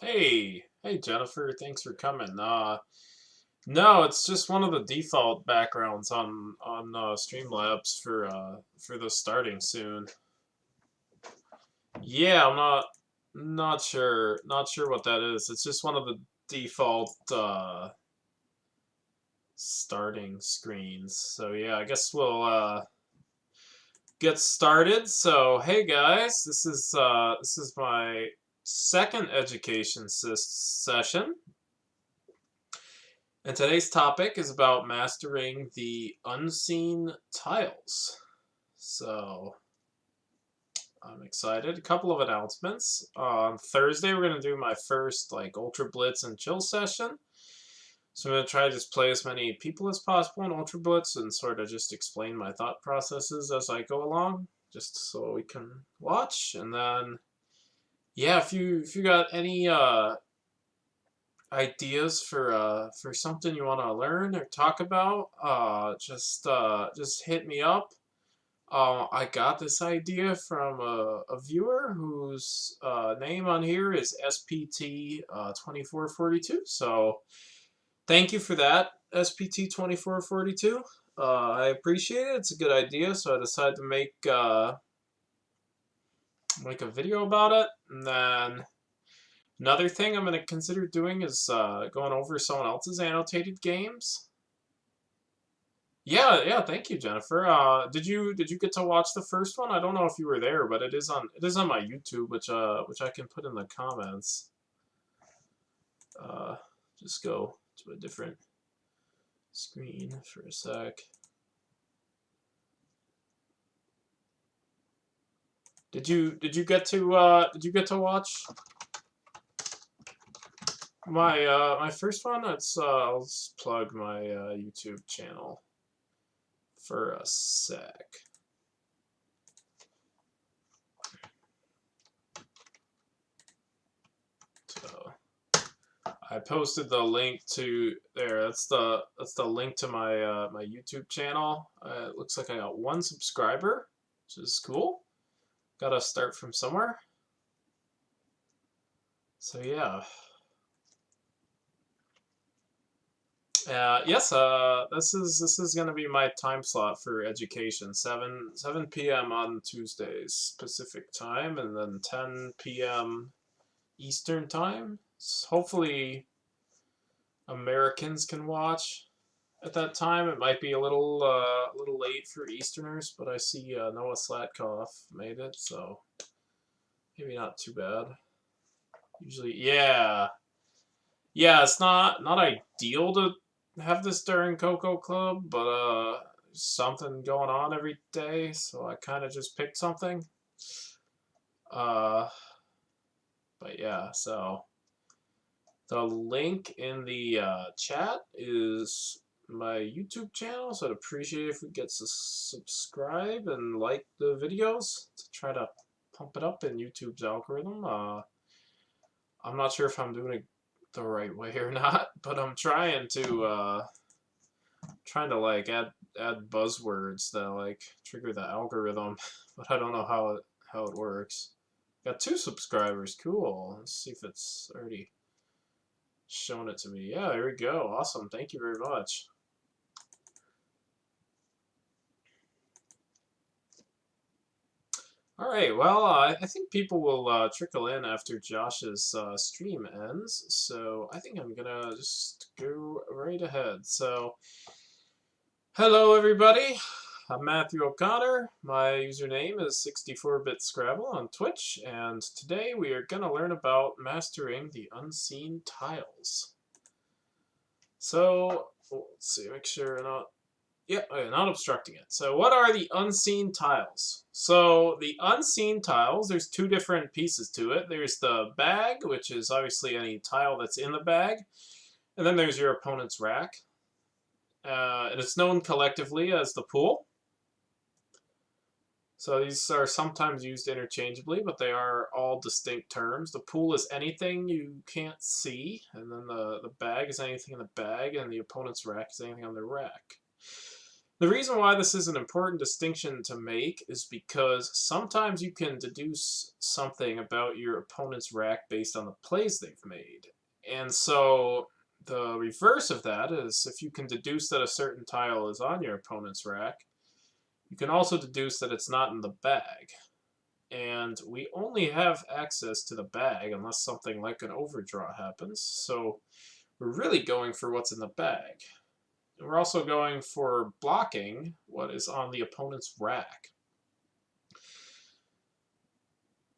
Hey Jennifer, thanks for coming. No, it's just one of the default backgrounds on Streamlabs for the starting soon. Yeah, I'm not sure what that is. It's just one of the default starting screens. So yeah, I guess we'll get started. So hey guys, this is my second education session. And today's topic is about mastering the unseen tiles. So I'm excited. A couple of announcements. On Thursday, we're going to do my first like Ultra Blitz and chill session. So I'm going to try to just play as many people as possible in Ultra Blitz and sort of just explain my thought processes as I go along, just so we can watch. And then, yeah, if you got any ideas for something you want to learn or talk about, just hit me up. I got this idea from a viewer whose name on here is SPT 2442. So thank you for that, SPT 2442. I appreciate it. It's a good idea, so I decided to make a video about it. And then another thing I'm going to consider doing is going over someone else's annotated games. Yeah, thank you, Jennifer. Did you get to watch the first one? I don't know if you were there, but it is on my YouTube, which I can put in the comments. Uh, just go to a different screen for a sec. Did you get to watch my first one? I'll just plug my YouTube channel for a sec. So I posted the link to there. That's the link to my my YouTube channel. It looks like I got 1 subscriber, which is cool. Gotta start from somewhere. So yeah. Yes. This is gonna be my time slot for education. 7 p.m. on Tuesdays Pacific time, and then 10 p.m. Eastern time. Hopefully, Americans can watch at that time. It might be a little late for Easterners, but I see Noah Slatkoff made it, so maybe not too bad. Usually, yeah, it's not ideal to have this during Coco Club, but something going on every day, so I kind of just picked something. Uh, but yeah, so the link in the chat is my YouTube channel, so I'd appreciate if we get to subscribe and like the videos to try to pump it up in YouTube's algorithm. I'm not sure if I'm doing it the right way or not, but I'm trying to like add buzzwords that like trigger the algorithm, but I don't know how it works. Got 2 subscribers, cool. Let's see if it's already showing it to me. Yeah, there we go. Awesome. Thank you very much. All right. Well, I think people will trickle in after Josh's stream ends, so I think I'm gonna just go right ahead. So, hello everybody. I'm Matthew O'Connor. My username is 64-bit Scrabble on Twitch, and today we are gonna learn about mastering the unseen tiles. So, let's see, make sure not. Yep, not obstructing it. So what are the unseen tiles? So the unseen tiles, there's 2 different pieces to it. There's the bag, which is obviously any tile that's in the bag. And then there's your opponent's rack. And it's known collectively as the pool. So these are sometimes used interchangeably, but they are all distinct terms. The pool is anything you can't see, and then the bag is anything in the bag, and the opponent's rack is anything on the rack. The reason why this is an important distinction to make is because sometimes you can deduce something about your opponent's rack based on the plays they've made. And so the reverse of that is if you can deduce that a certain tile is on your opponent's rack, you can also deduce that it's not in the bag. And we only have access to the bag unless something like an overdraw happens, so we're really going for what's in the bag. And we're also going for blocking what is on the opponent's rack.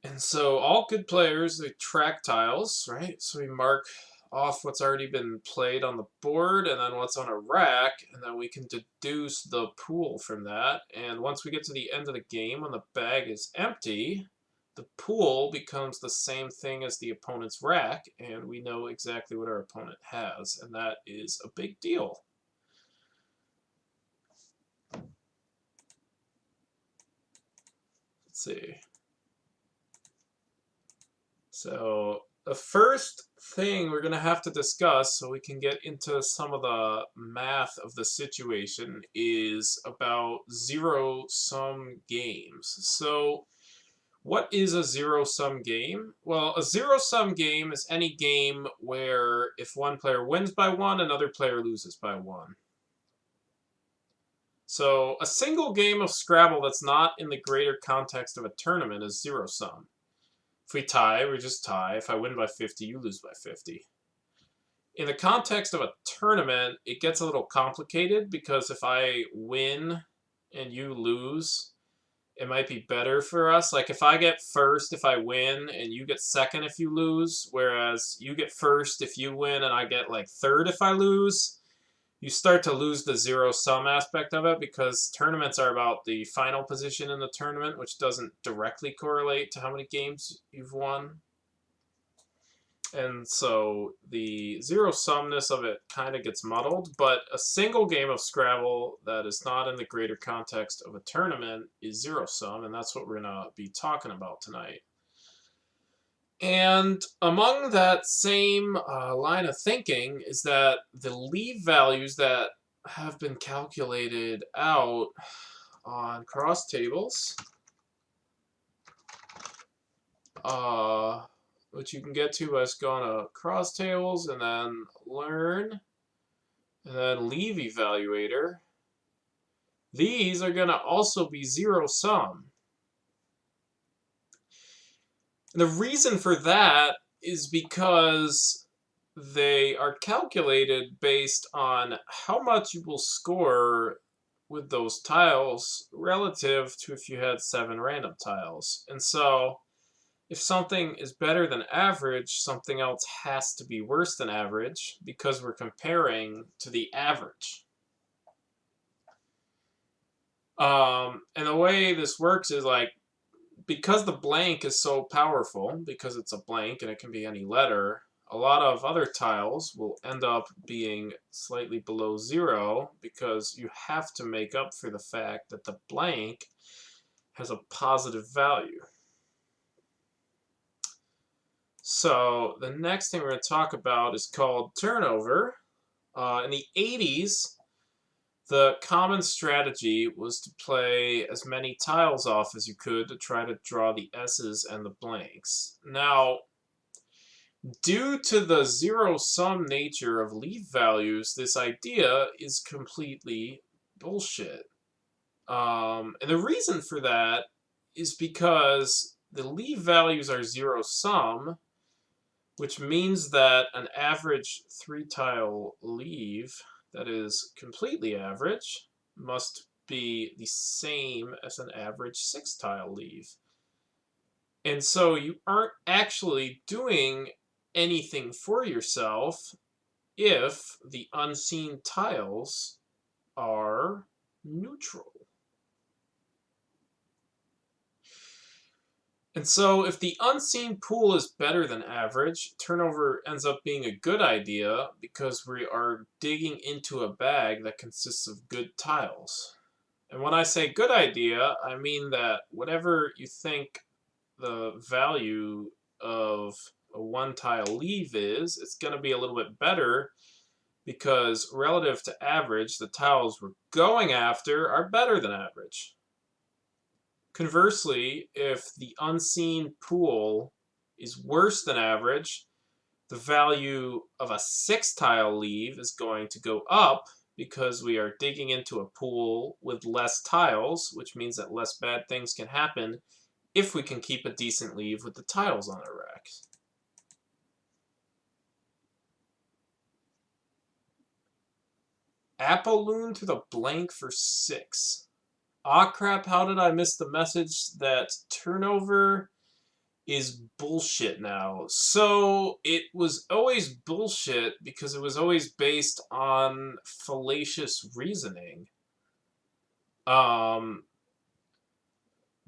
And so all good players, they track tiles, right? So we mark off what's already been played on the board and then what's on a rack, and then we can deduce the pool from that. And once we get to the end of the game, when the bag is empty, the pool becomes the same thing as the opponent's rack, and we know exactly what our opponent has, and that is a big deal. Let's see. So the first thing we're going to have to discuss so we can get into some of the math of the situation is about zero-sum games. So what is a zero-sum game? Well, a zero-sum game is any game where if one player wins by 1, another player loses by 1. So a single game of Scrabble that's not in the greater context of a tournament is zero-sum. If we tie, we just tie. If I win by 50, you lose by 50. In the context of a tournament, it gets a little complicated because if I win and you lose, it might be better for us. Like if I get first if I win and you get second if you lose, whereas you get first if you win and I get like third if I lose, you start to lose the zero sum aspect of it because tournaments are about the final position in the tournament, which doesn't directly correlate to how many games you've won. And so the zero sumness of it kind of gets muddled, but a single game of Scrabble that is not in the greater context of a tournament is zero sum, and that's what we're going to be talking about tonight. And among that same line of thinking is that the leave values that have been calculated out on cross tables, which you can get to by just going to cross tables and then learn, and then leave evaluator. These are going to also be zero sum. And the reason for that is because they are calculated based on how much you will score with those tiles relative to if you had 7 random tiles. And so if something is better than average, something else has to be worse than average because we're comparing to the average. And the way this works is like, because the blank is so powerful, because it's a blank and it can be any letter, a lot of other tiles will end up being slightly below 0 because you have to make up for the fact that the blank has a positive value. So the next thing we're going to talk about is called turnover. In the 80s, the common strategy was to play as many tiles off as you could to try to draw the S's and the blanks. Now, due to the zero-sum nature of leave values, this idea is completely bullshit. And the reason for that is because the leave values are zero-sum, which means that an average 3-tile leave that is completely average must be the same as an average 6-tile leave. And so you aren't actually doing anything for yourself if the unseen tiles are neutral. And so if the unseen pool is better than average, turnover ends up being a good idea because we are digging into a bag that consists of good tiles. And when I say good idea, I mean that whatever you think the value of a 1-tile leave is, it's going to be a little bit better because relative to average, the tiles we're going after are better than average. Conversely, if the unseen pool is worse than average, the value of a 6-tile leave is going to go up because we are digging into a pool with less tiles, which means that less bad things can happen if we can keep a decent leave with the tiles on our rack. Apolloon to the blank for 6. Ah crap, how did I miss the message that turnover is bullshit now? So it was always bullshit because it was always based on fallacious reasoning.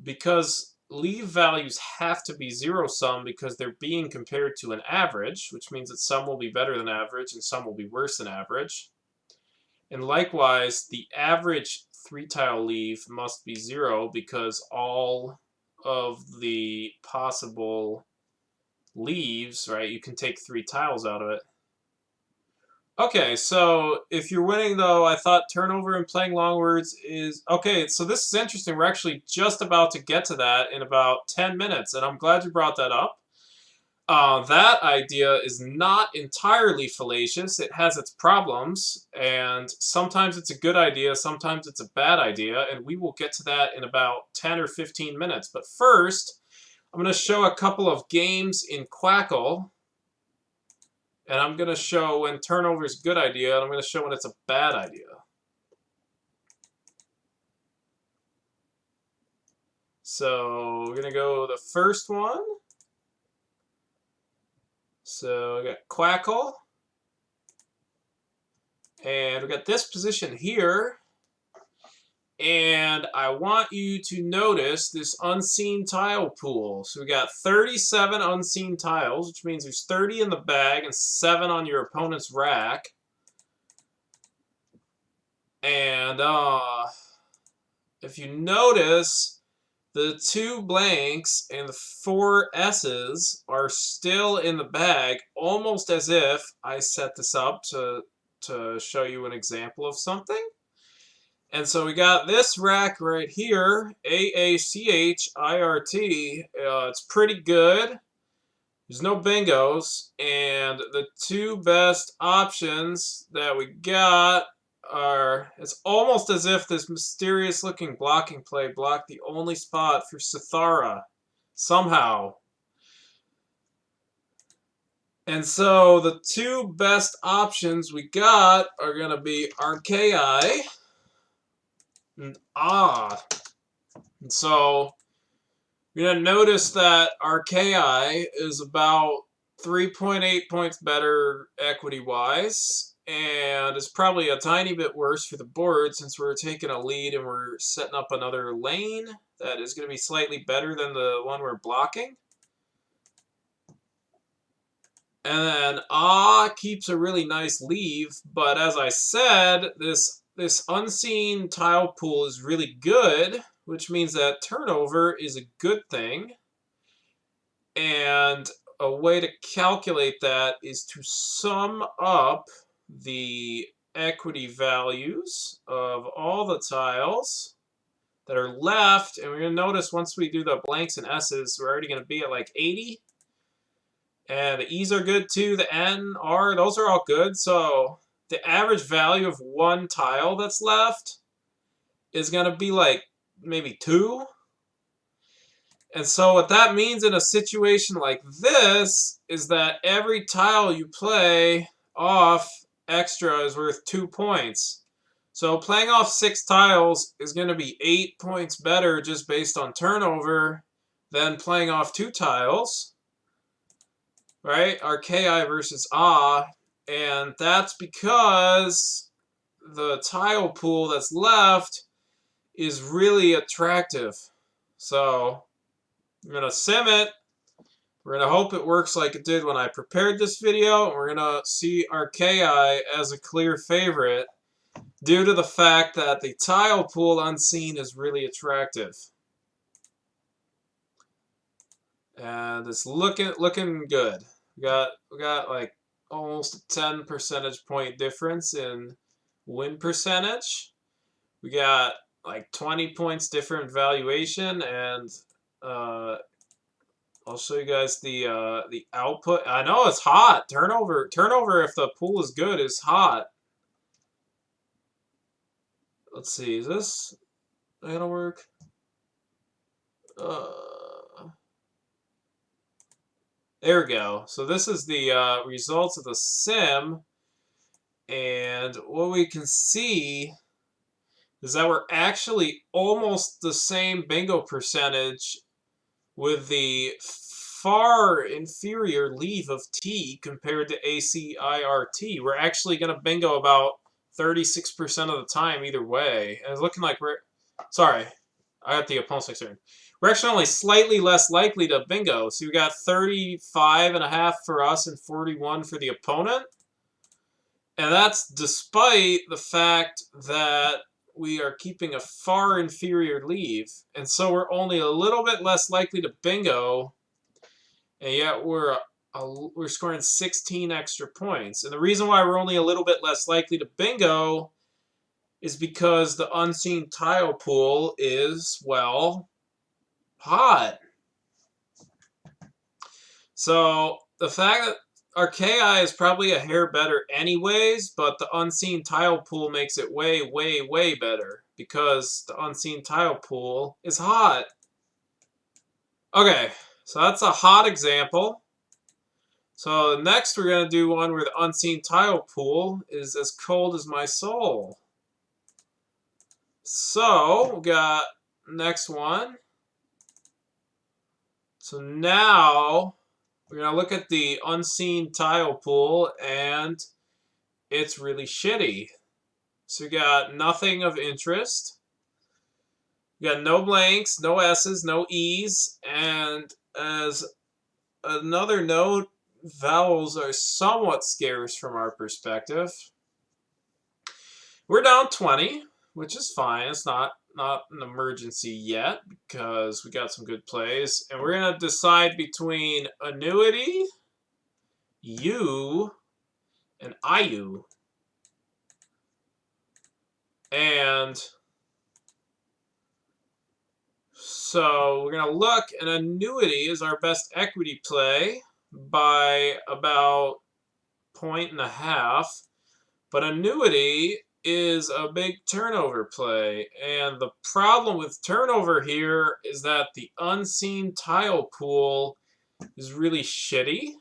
Because leave values have to be zero-sum because they're being compared to an average, which means that some will be better than average and some will be worse than average. And likewise, the average 3-tile leave must be 0 because all of the possible leaves, right, you can take 3 tiles out of it. Okay, so if you're winning, though, I thought turnover and playing long words is... Okay, so this is interesting. We're actually just about to get to that in about 10 minutes, and I'm glad you brought that up. That idea is not entirely fallacious. It has its problems, and sometimes it's a good idea, sometimes it's a bad idea, and we will get to that in about 10 or 15 minutes. But first, I'm going to show a couple of games in Quackle, And I'm going to show when turnover is a good idea, and I'm going to show when it's a bad idea. So we're going to go the first one. So we got Quackle. And we got this position here. And I want you to notice this unseen tile pool. So we got 37 unseen tiles, which means there's 30 in the bag and 7 on your opponent's rack. And if you notice, the 2 blanks and the 4 S's are still in the bag, almost as if I set this up to show you an example of something. And so we got this rack right here, AACHIRT. It's pretty good. There's no bingos. And the 2 best options that we got are, it's almost as if this mysterious looking blocking play blocked the only spot for Sithara. Somehow. And so the 2 best options we got are going to be Archaei and And so you're going to notice that Archaei is about 3.8 points better equity-wise, and it's probably a tiny bit worse for the board since we're taking a lead and we're setting up another lane that is going to be slightly better than the one we're blocking. And then keeps a really nice leave, but as I said, this unseen tile pool is really good, which means that turnover is a good thing. And a way to calculate that is to sum up the equity values of all the tiles that are left. And we're going to notice once we do the blanks and S's, we're already going to be at like 80. And the E's are good too. The N, R, those are all good. So the average value of 1 tile that's left is going to be like maybe 2. And so what that means in a situation like this is that every tile you play off extra is worth 2 points. So playing off 6 tiles is going to be 8 points better just based on turnover than playing off 2 tiles. Right? Archaei versus and that's because the tile pool that's left is really attractive. So I'm going to sim it. We're going to hope it works like it did when I prepared this video. And we're going to see Archaei as a clear favorite due to the fact that the tile pool unseen is really attractive. And it's looking good. We got like almost a 10 percentage point difference in win percentage. We got like 20 points different valuation, and I'll show you guys the output. I know it's hot. Turnover if the pool is good is hot. Let's see, is this gonna work? There we go. So this is the results of the sim, and what we can see is that we're actually almost the same bingo percentage with the far inferior leave of T compared to ACIRT. We're actually going to bingo about 36% of the time either way. And it's looking like we're... Sorry, I got the opponent's turn. We're actually only slightly less likely to bingo. So we got 35.5 for us and 41 for the opponent. And that's despite the fact that we are keeping a far inferior leave. And so we're only a little bit less likely to bingo. And yet we're scoring 16 extra points. And the reason why we're only a little bit less likely to bingo is because the unseen tile pool is, well, hot. So the fact that Archaei is probably a hair better anyways, but the unseen tile pool makes it way, way, way better because the unseen tile pool is hot. Okay, so that's a hot example. So next we're going to do one where the unseen tile pool is as cold as my soul. So we got next one. So now we're going to look at the unseen tile pool, and it's really shitty. So we got nothing of interest. We got no blanks, no S's, no E's, and as another note, vowels are somewhat scarce from our perspective. We're down 20, which is fine. It's not an emergency yet because we got some good plays. And we're going to decide between annuity, U, and IU. And so we're going to look, and annuity is our best equity play by about 1.5. But annuity is a big turnover play. And the problem with turnover here is that the unseen tile pool is really shitty.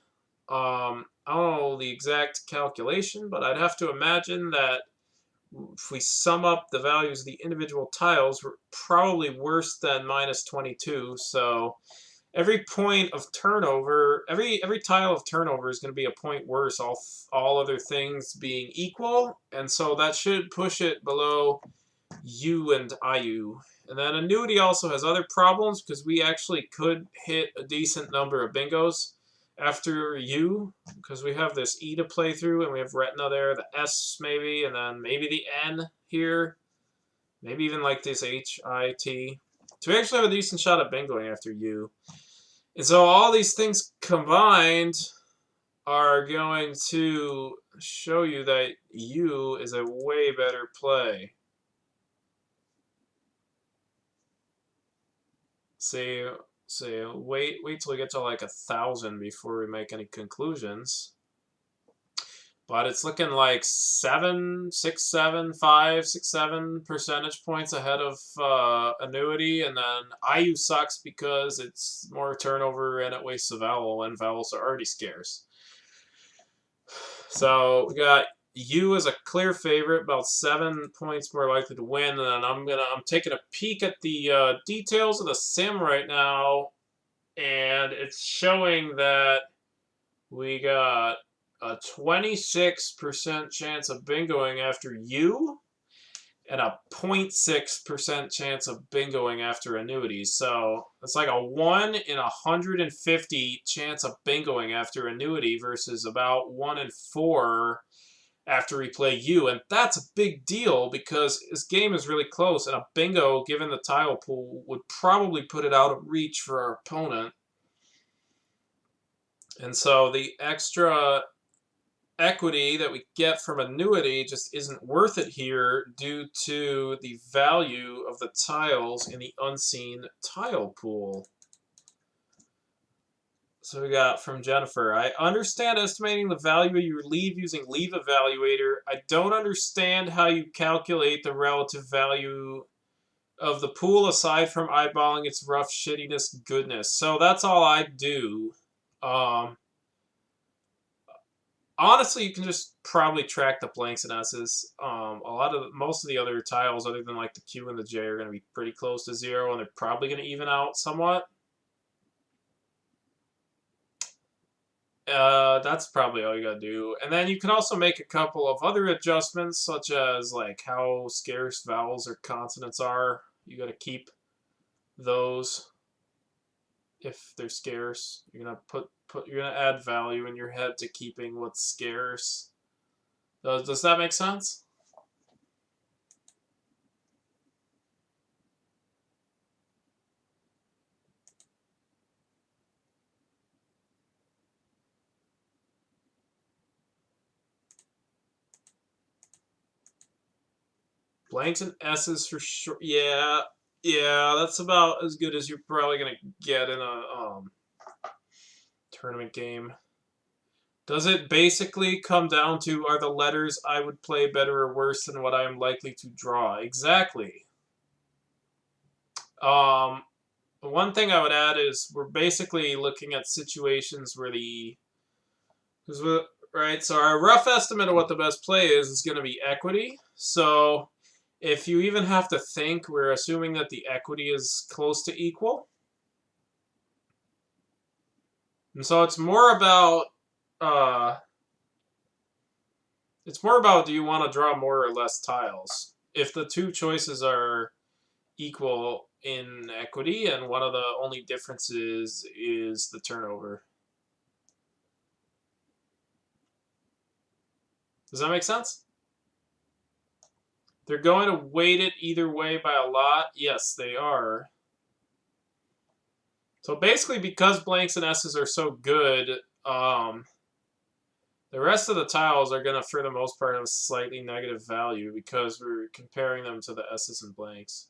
I don't know the exact calculation, but I'd have to imagine that if we sum up the values of the individual tiles, we're probably worse than minus 22. So every point of turnover, every tile of turnover is going to be a point worse, all other things being equal. And so that should push it below U and IU. And then annuity also has other problems because we actually could hit a decent number of bingos after U, because we have this E to play through, and we have retina there, the S maybe, and then maybe the N here, maybe even like this HIT. So we actually have a decent shot at bingoing after U. And so all these things combined are going to show you that U is a way better play. See, wait till we get to like 1,000 before we make any conclusions. But it's looking like 7, 6, 7, 5, 6, 7 percentage points ahead of annuity. And then IU sucks because it's more turnover and it wastes a vowel, and vowels are already scarce. So we got U as a clear favorite, about 7 points more likely to win. And then I'm taking a peek at the details of the sim right now, and it's showing that we got a 26% chance of bingoing after U, and a 0.6% chance of bingoing after annuities. So it's like a 1 in 150 chance of bingoing after annuity versus about 1 in 4 after we play U. And that's a big deal because this game is really close, and a bingo, given the tile pool, would probably put it out of reach for our opponent. And so the extra equity that we get from annuity just isn't worth it here due to the value of the tiles in the unseen tile pool. So we got from Jennifer, I understand estimating the value of your leave using Leave Evaluator. I don't understand how you calculate the relative value of the pool aside from eyeballing its rough shittiness goodness. So that's all I do. Honestly, you can just probably track the blanks and S's. Most of the other tiles, other than like the Q and the J, are going to be pretty close to 0, and they're probably going to even out somewhat. That's probably all you gotta do. And then you can also make a couple of other adjustments, such as like how scarce vowels or consonants are. You gotta keep those if they're scarce. You're gonna add value in your head to keeping what's scarce. Does that make sense? Blanks and S's for sure. Yeah, that's about as good as you're probably gonna get in a tournament game. Does it basically come down to, are the letters I would play better or worse than what I am likely to draw? Exactly. One thing I would add is we're basically looking at situations where the Right, so our rough estimate of what the best play is going to be equity. So if you even have to think, we're assuming that the equity is close to equal. And so it's more about do you want to draw more or less tiles? If the two choices are equal in equity and one of the only differences is the turnover. Does that make sense? They're going to weight it either way by a lot. Yes, they are. So basically, because blanks and S's are so good, the rest of the tiles are going to, for the most part, have a slightly negative value because we're comparing them to the S's and blanks.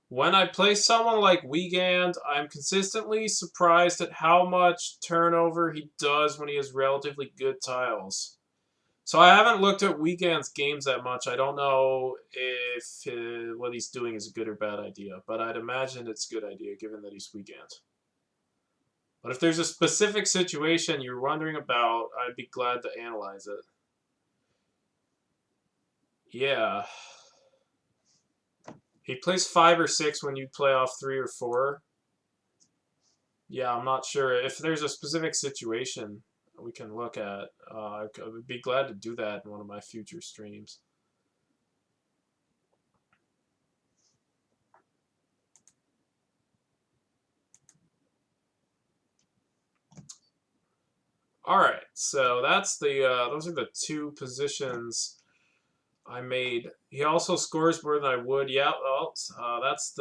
When I play someone like Wiegand, I'm consistently surprised at how much turnover he does when he has relatively good tiles. So I haven't looked at Wiegand's games that much. I don't know if what he's doing is a good or bad idea, but I'd imagine it's a good idea given that he's Wiegand. But if there's a specific situation you're wondering about, I'd be glad to analyze it. Yeah. He plays 5 or 6 when you play off 3 or 4. Yeah, I'm not sure. If there's a specific situation we can look at, I would be glad to do that in one of my future streams. All right, so that's the those are the two positions I made. He also scores more than I would. Yeah, well, that's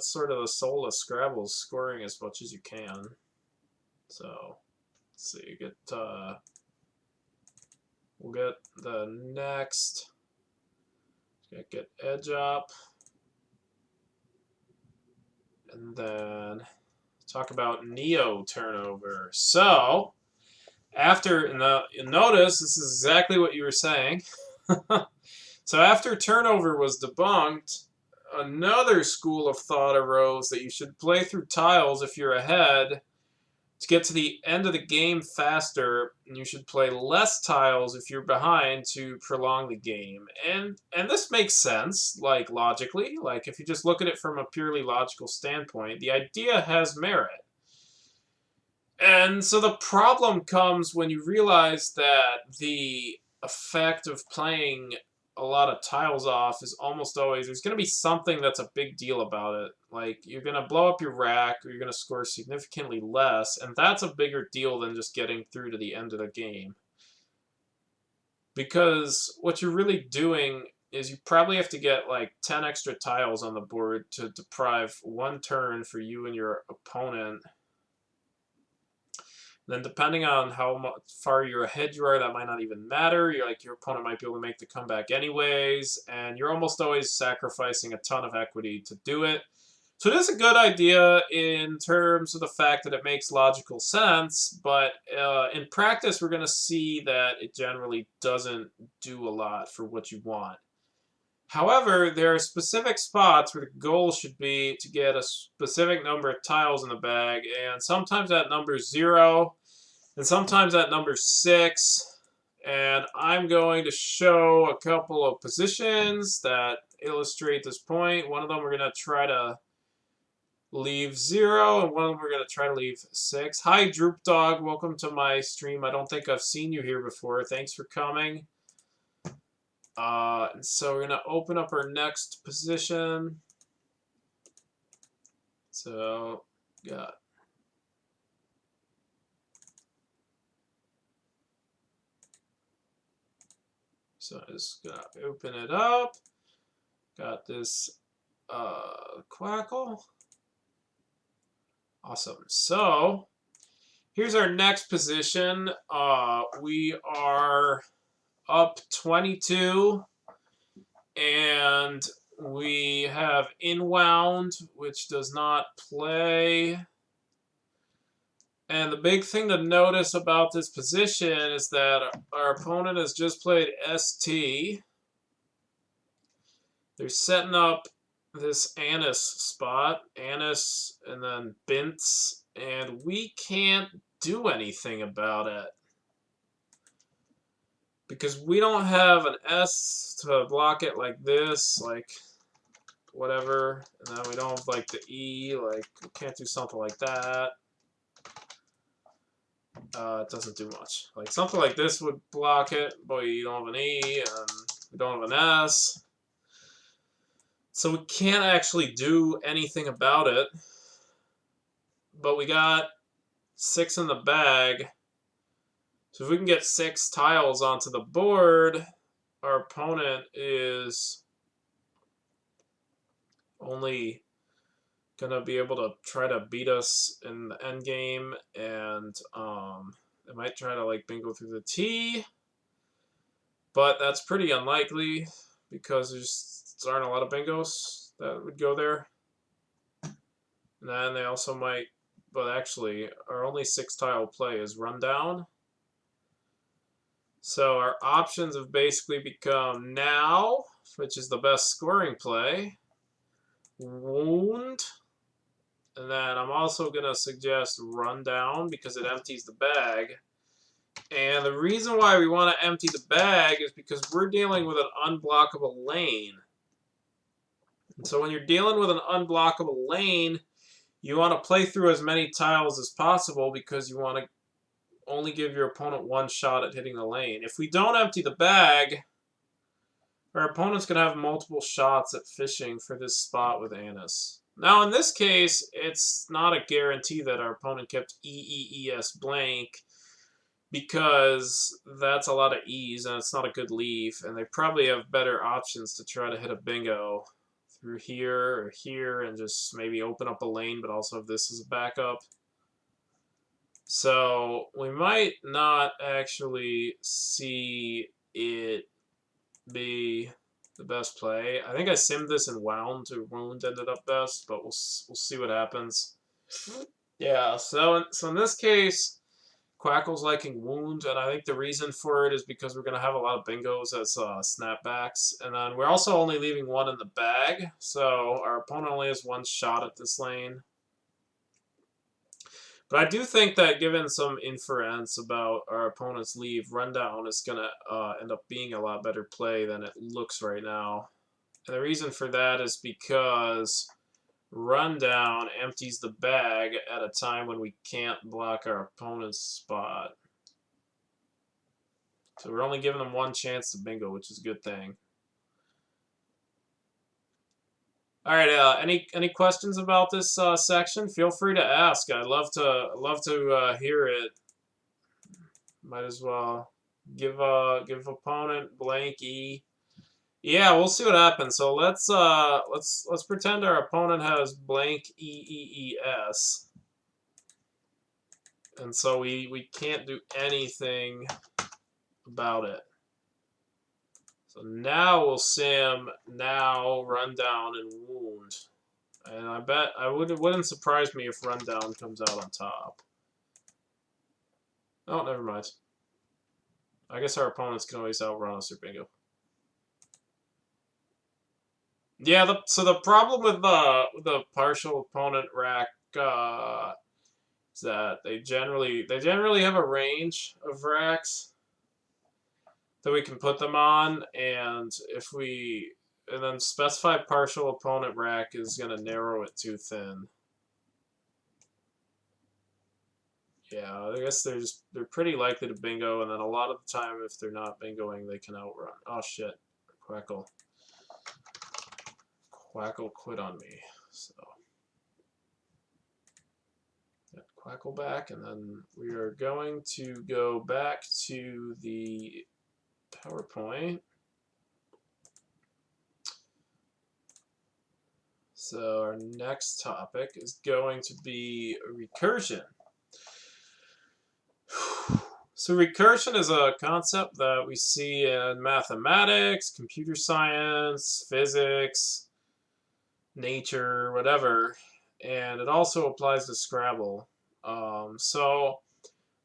sort of the soul of Scrabble, scoring as much as you can. So let's see, we'll get the next. Get edge up, and then talk about Neo turnover. So after notice, this is exactly what you were saying. So after turnover was debunked, another school of thought arose that you should play through tiles if you're ahead to get to the end of the game faster, and you should play less tiles if you're behind to prolong the game. And this makes sense, like logically, like if you just look at it from a purely logical standpoint, the idea has merit. And so the problem comes when you realize that the effect of playing a lot of tiles off is almost always there's going to be something that's a big deal about it. Like you're going to blow up your rack or you're going to score significantly less, and that's a bigger deal than just getting through to the end of the game. Because what you're really doing is you probably have to get like 10 extra tiles on the board to deprive one turn for you and your opponent. Then depending on how far you're ahead you are, that might not even matter. You're like your opponent might be able to make the comeback anyways, and you're almost always sacrificing a ton of equity to do it. So it is a good idea in terms of the fact that it makes logical sense, but in practice we're going to see that it generally doesn't do a lot for what you want. However, there are specific spots where the goal should be to get a specific number of tiles in the bag, and sometimes that number is 0, and sometimes that number is 6. And I'm going to show a couple of positions that illustrate this point. One of them we're going to try to leave 0, and one of them we're going to try to leave 6. Hi, Droop Dog. Welcome to my stream. I don't think I've seen you here before. Thanks for coming. So we're going to open up our next position. So, got so I'm just going to open it up. Got this Quackle. Awesome. So, here's our next position. We are up 22, and we have Inwound, which does not play. And the big thing to notice about this position is that our opponent has just played ST. They're setting up this Anise spot, Anise and then Bintz, and we can't do anything about it. because we don't have an S to block it like this, like whatever, and then we don't have like the E, like we can't do something like that. It doesn't do much. Like something like this would block it, but you don't have an E and we don't have an S. So we can't actually do anything about it. But we got 6 in the bag. So if we can get 6 tiles onto the board, our opponent is only gonna be able to try to beat us in the end game, and they might try to like bingo through the T, but that's pretty unlikely because there aren't a lot of bingos that would go there. And then they also might, but actually our only 6 tile play is rundown. So our options have basically become now, which is the best scoring play, wound, and then I'm also going to suggest rundown because it empties the bag. And the reason why we want to empty the bag is because we're dealing with an unblockable lane. And so when you're dealing with an unblockable lane, you want to play through as many tiles as possible because you want to only give your opponent 1 shot at hitting the lane. If we don't empty the bag, our opponent's going to have multiple shots at fishing for this spot with Annis. Now, in this case, it's not a guarantee that our opponent kept EEES blank because that's a lot of E's and it's not a good leave, and they probably have better options to try to hit a bingo through here or here and just maybe open up a lane, but also have this as a backup. So we might not actually see it be the best play. I think I simmed this and wound to wound ended up best, but we'll see what happens. Yeah, so in this case, Quackle's liking wound, and I think the reason for it is because we're going to have a lot of bingos as snapbacks, and then we're also only leaving 1 in the bag, so our opponent only has 1 shot at this lane. But I do think that given some inference about our opponent's leave, rundown is going to end up being a lot better play than it looks right now. And the reason for that is because rundown empties the bag at a time when we can't block our opponent's spot. So we're only giving them 1 chance to bingo, which is a good thing. All right. Any questions about this section? Feel free to ask. I'd love to hear it. Might as well give opponent blank E. Yeah, we'll see what happens. So let's pretend our opponent has blank EEES, and so we can't do anything about it. So now we'll sim now rundown and wound, and I bet it wouldn't surprise me if rundown comes out on top. Oh, never mind. I guess our opponents can always outrun us or bingo. Yeah, so the problem with the partial opponent rack is that they generally have a range of racks that we can put them on, and then specified partial opponent rack is gonna narrow it too thin. Yeah, I guess they're pretty likely to bingo, and then a lot of the time if they're not bingoing, they can outrun. Oh shit, Quackle quit on me, so. Get Quackle back, and then we are going to go back to the PowerPoint. So our next topic is going to be recursion. So recursion is a concept that we see in mathematics, computer science, physics, nature, whatever, and it also applies to Scrabble. So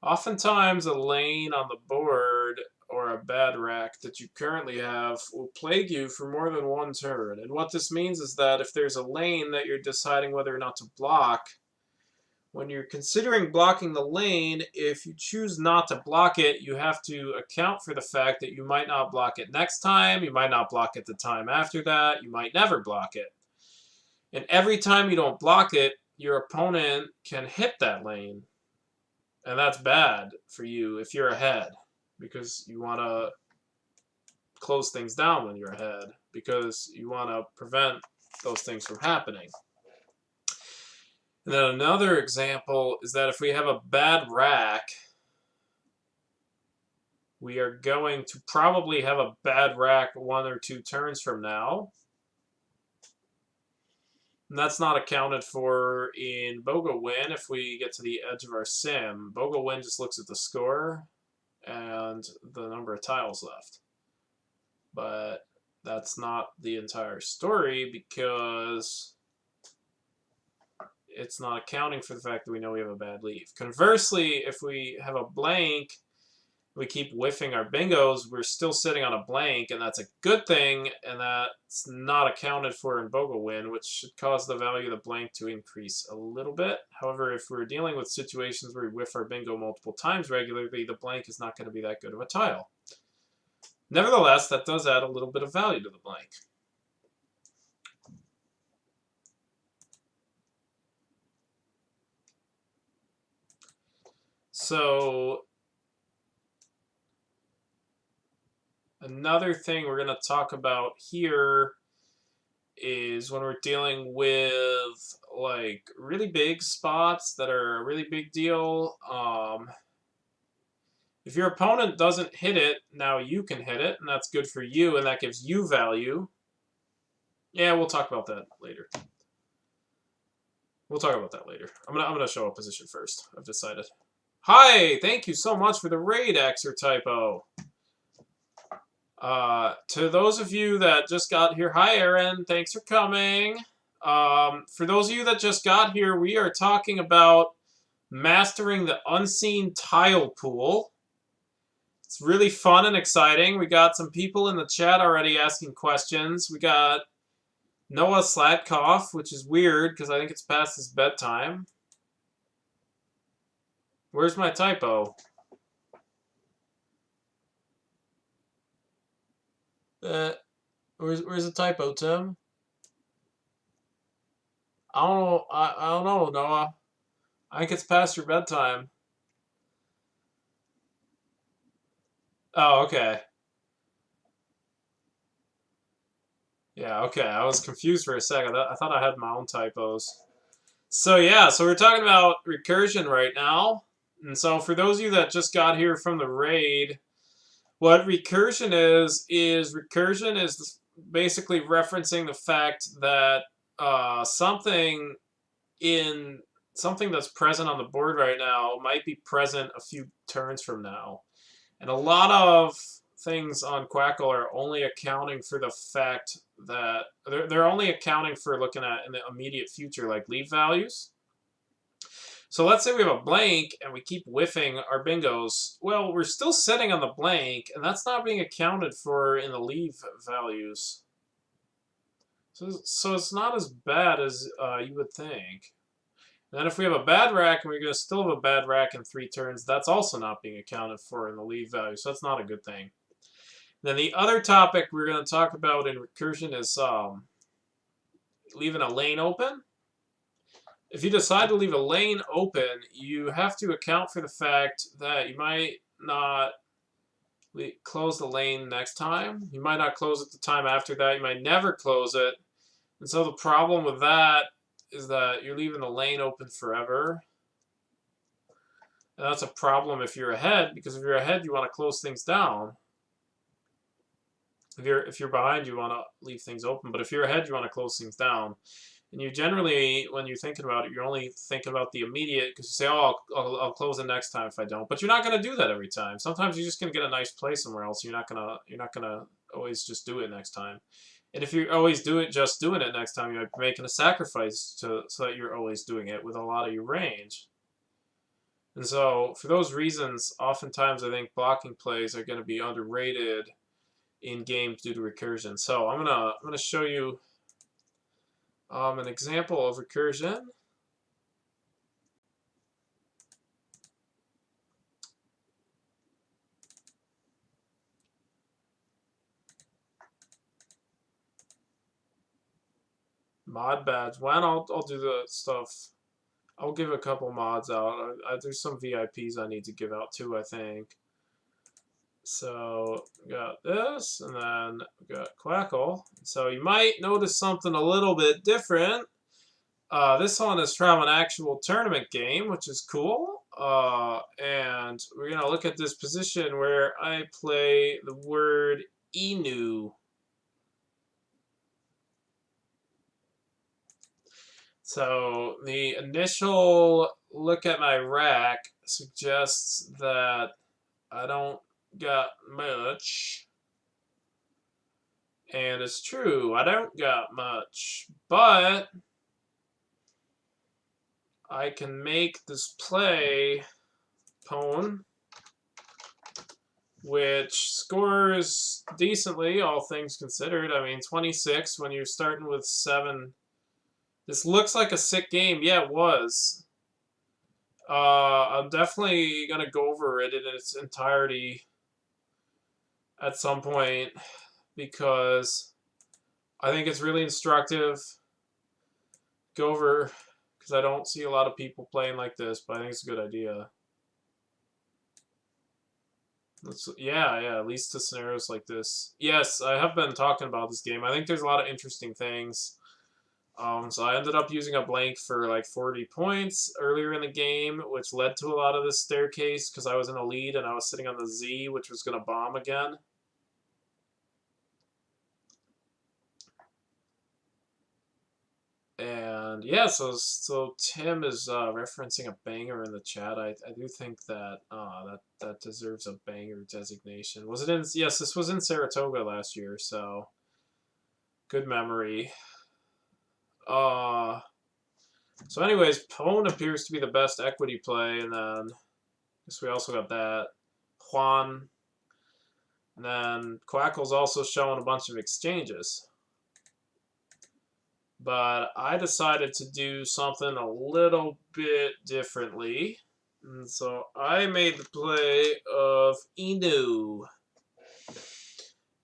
oftentimes a lane on the board or a bad rack that you currently have will plague you for more than 1 turn. And what this means is that if there's a lane that you're deciding whether or not to block, when you're considering blocking the lane, if you choose not to block it, you have to account for the fact that you might not block it next time, you might not block it the time after that, you might never block it. And every time you don't block it, your opponent can hit that lane. And that's bad for you if you're ahead, because you want to close things down when you're ahead, because you want to prevent those things from happening. And then another example is that if we have a bad rack, we are going to probably have a bad rack 1 or 2 turns from now. And that's not accounted for in BOGO Win if we get to the edge of our sim. BOGO Win just looks at the score and the number of tiles left. But that's not the entire story, because it's not accounting for the fact that we know we have a bad leave. Conversely, if we have a blank, we keep whiffing our bingos, we're still sitting on a blank, and that's a good thing, and that's not accounted for in BOGO Win, which should cause the value of the blank to increase a little bit. However, if we're dealing with situations where we whiff our bingo multiple times regularly, the blank is not going to be that good of a tile. Nevertheless, that does add a little bit of value to the blank. So another thing we're going to talk about here is when we're dealing with like really big spots that are a really big deal. If your opponent doesn't hit it, now you can hit it, and that's good for you, and that gives you value. Yeah, we'll talk about that later. We'll talk about that later. I'm gonna show a position first. I've decided. Hi, thank you so much for the raid, Exertypo. To those of you that just got here, hi Aaron, thanks for coming. For those of you that just got here, we are talking about mastering the unseen tile pool. It's really fun and exciting. We got some people in the chat already asking questions. We got Noah Slatkoff, which is weird because I think it's past his bedtime. Where's my typo? Where's the typo, Tim? I don't know, Noah. I think it's past your bedtime. Oh, okay. Yeah, okay. I was confused for a second. I thought I had my own typos. So yeah, so we're talking about recursion right now. And so for those of you that just got here from the raid, what recursion is recursion is basically referencing the fact that something that's present on the board right now might be present a few turns from now. And a lot of things on Quackle are only accounting for the fact that they're only accounting for looking at in the immediate future, like leave values. So let's say we have a blank and we keep whiffing our bingos. Well, we're still sitting on the blank, and that's not being accounted for in the leave values. So it's not as bad as you would think. And then if we have a bad rack and we're going to still have a bad rack in 3 turns, that's also not being accounted for in the leave value. So that's not a good thing. Then the other topic we're going to talk about in recursion is leaving a lane open. If you decide to leave a lane open, you have to account for the fact that you might not close the lane next time. You might not close it the time after that. You might never close it. And so the problem with that is that you're leaving the lane open forever. And that's a problem if you're ahead, because if you're ahead, you want to close things down. If you're behind, you want to leave things open. But if you're ahead, you want to close things down. And you generally, when you're thinking about it, you're only thinking about the immediate, because you say, oh, I'll close it next time if I don't. But you're not going to do that every time. Sometimes you're just going to get a nice play somewhere else. You're not gonna always just do it next time. And if you always doing it next time, you're making a sacrifice so that you're always doing it with a lot of your range. And so for those reasons, oftentimes I think blocking plays are going to be underrated in games due to recursion. So I'm gonna show you an example of recursion. Mod badge. When I'll do the stuff. I'll give a couple mods out. There's some VIPs I need to give out too, I think. So we got this, and then we got Quackle. So you might notice something a little bit different. This one is from an actual tournament game, which is cool. And we're gonna look at this position where I play the word Inu. So the initial look at my rack suggests that I don't got much. And it's true, I don't got much. But I can make this play, Pwn, which scores decently, all things considered. I mean, 26 when you're starting with 7. This looks like a sick game. Yeah, it was. I'm definitely going to go over it in its entirety at some point because I think it's really instructive. Go over, because I don't see a lot of people playing like this, but I think it's a good idea. Yeah, at least to scenarios like this. Yes, I have been talking about this game. I think there's a lot of interesting things. So I ended up using a blank for like 40 points earlier in the game, which led to a lot of this staircase because I was in a lead and I was sitting on the Z, which was going to bomb again. And yeah, so Tim is referencing a banger in the chat. I do think that that deserves a banger designation. Was it in? Yes, this was in Saratoga last year, so good memory. So anyways, Pwn appears to be the best equity play, and then I guess we also got that Juan, and then Quackle's also showing a bunch of exchanges. But I decided to do something a little bit differently. And so I made the play of Inu.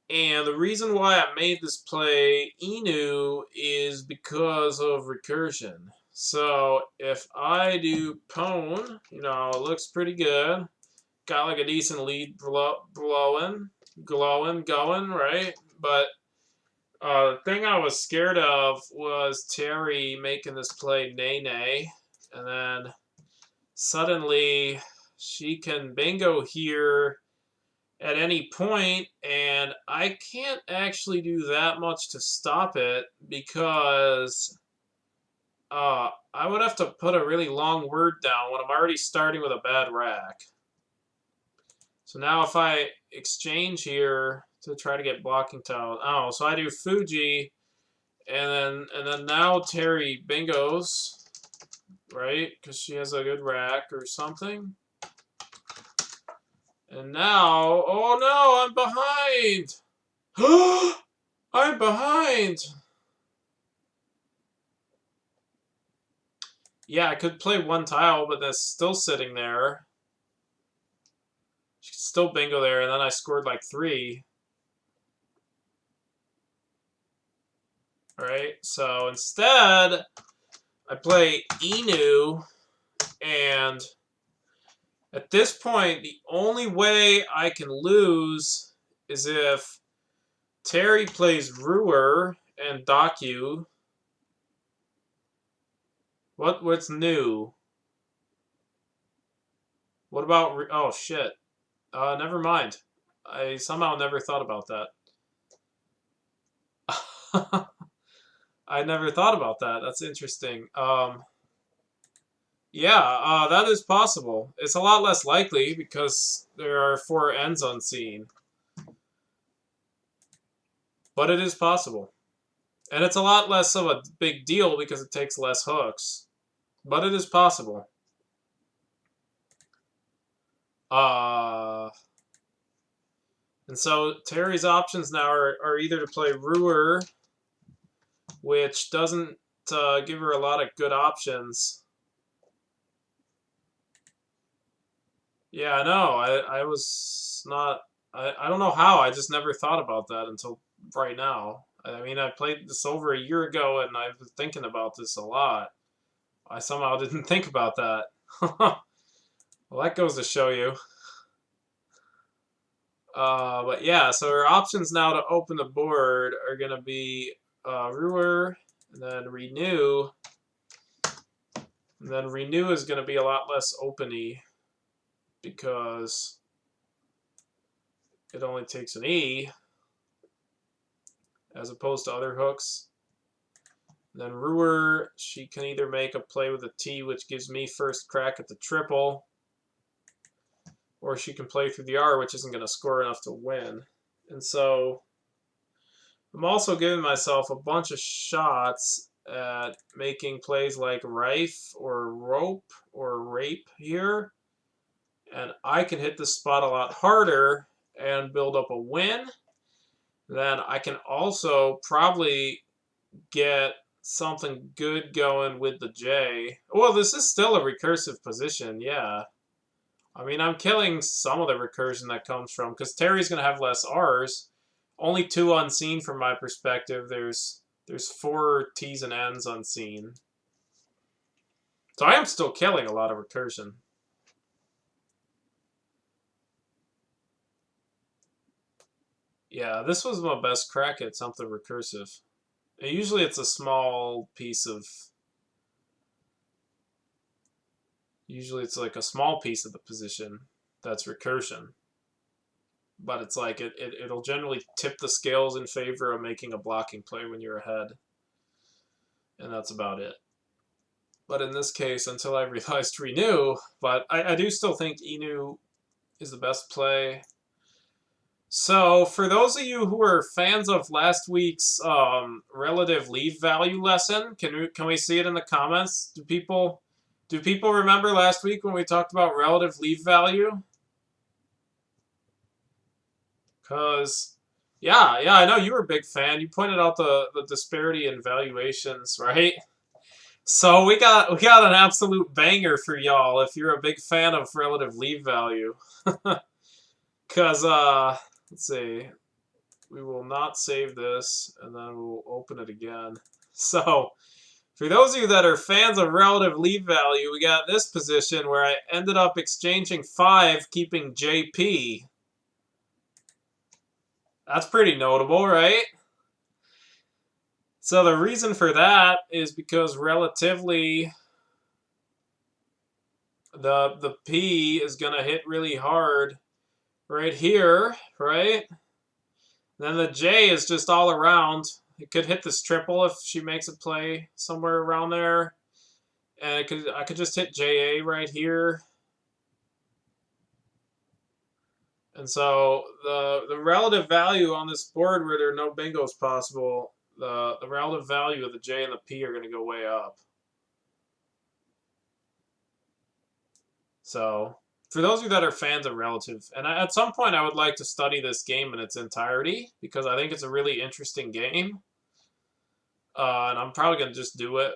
And the reason why I made this play Inu is because of recursion. So if I do Pwn, you know, it looks pretty good. Got like a decent lead going, right? But the thing I was scared of was Terry making this play Nene, and then suddenly she can bingo here at any point, and I can't actually do that much to stop it because I would have to put a really long word down when I'm already starting with a bad rack. So now if I exchange here to try to get blocking tile, oh, so I do Fuji, and then now Terry bingos, right? Because she has a good rack or something. And now, oh no, I'm behind. I'm behind. Yeah, I could play one tile, but that's still sitting there. She could still bingo there, and then I scored like 3. Alright, so instead, I play Inu, and at this point, the only way I can lose is if Terry plays Ruer and Doku. What's new? What about... Oh, shit. Never mind. I somehow never thought about that. I never thought about that. That's interesting. Yeah, that is possible. It's a lot less likely because there are 4 ends unseen. But it is possible. And it's a lot less of a big deal because it takes less hooks. But it is possible. And so Terry's options now are either to play Ruer, which doesn't give her a lot of good options. Yeah, I know. I was not... I don't know how. I just never thought about that until right now. I mean, I played this over a year ago, and I've been thinking about this a lot. I somehow didn't think about that. Well, that goes to show you. But yeah, so our options now to open the board are going to be Ruler, and then Renew. And then Renew is going to be a lot less openy because it only takes an E as opposed to other hooks. And then Ruler, she can either make a play with a T, which gives me first crack at the triple, or she can play through the R, which isn't going to score enough to win. And so I'm also giving myself a bunch of shots at making plays like Rife or Rope or Rape here. And I can hit this spot a lot harder and build up a win. Then I can also probably get something good going with the J. Well, this is still a recursive position, yeah. I mean, I'm killing some of the recursion that comes from, because Terry's going to have less R's. Only 2 unseen from my perspective. There's 4 T's and N's unseen. So I am still killing a lot of recursion. Yeah, this was my best crack at something recursive. And usually it's a small piece of... Usually it's like a small piece of the position that's recursion. But it's like it'll generally tip the scales in favor of making a blocking play when you're ahead. And that's about it. But in this case, until I realized Renew, but I do still think Inu is the best play. So for those of you who are fans of last week's relative leave value lesson, can we see it in the comments? Do people remember last week when we talked about relative leave value? Because yeah, I know you were a big fan. You pointed out the disparity in valuations, right? So we got an absolute banger for y'all if you're a big fan of relative leave value. Because let's see, we will not save this, and then we'll open it again. So for those of you that are fans of relative leave value, we got this position where I ended up exchanging 5, keeping JP. That's pretty notable, right? So the reason for that is because relatively the P is going to hit really hard right here, right? Then the J is just all around. It could hit this triple if she makes a play somewhere around there. And I could just hit JA right here. And so the relative value on this board where there are no bingos possible, the relative value of the J and the P are going to go way up. So for those of you that are fans of relative, and at some point I would like to study this game in its entirety because I think it's a really interesting game. And I'm probably going to just do it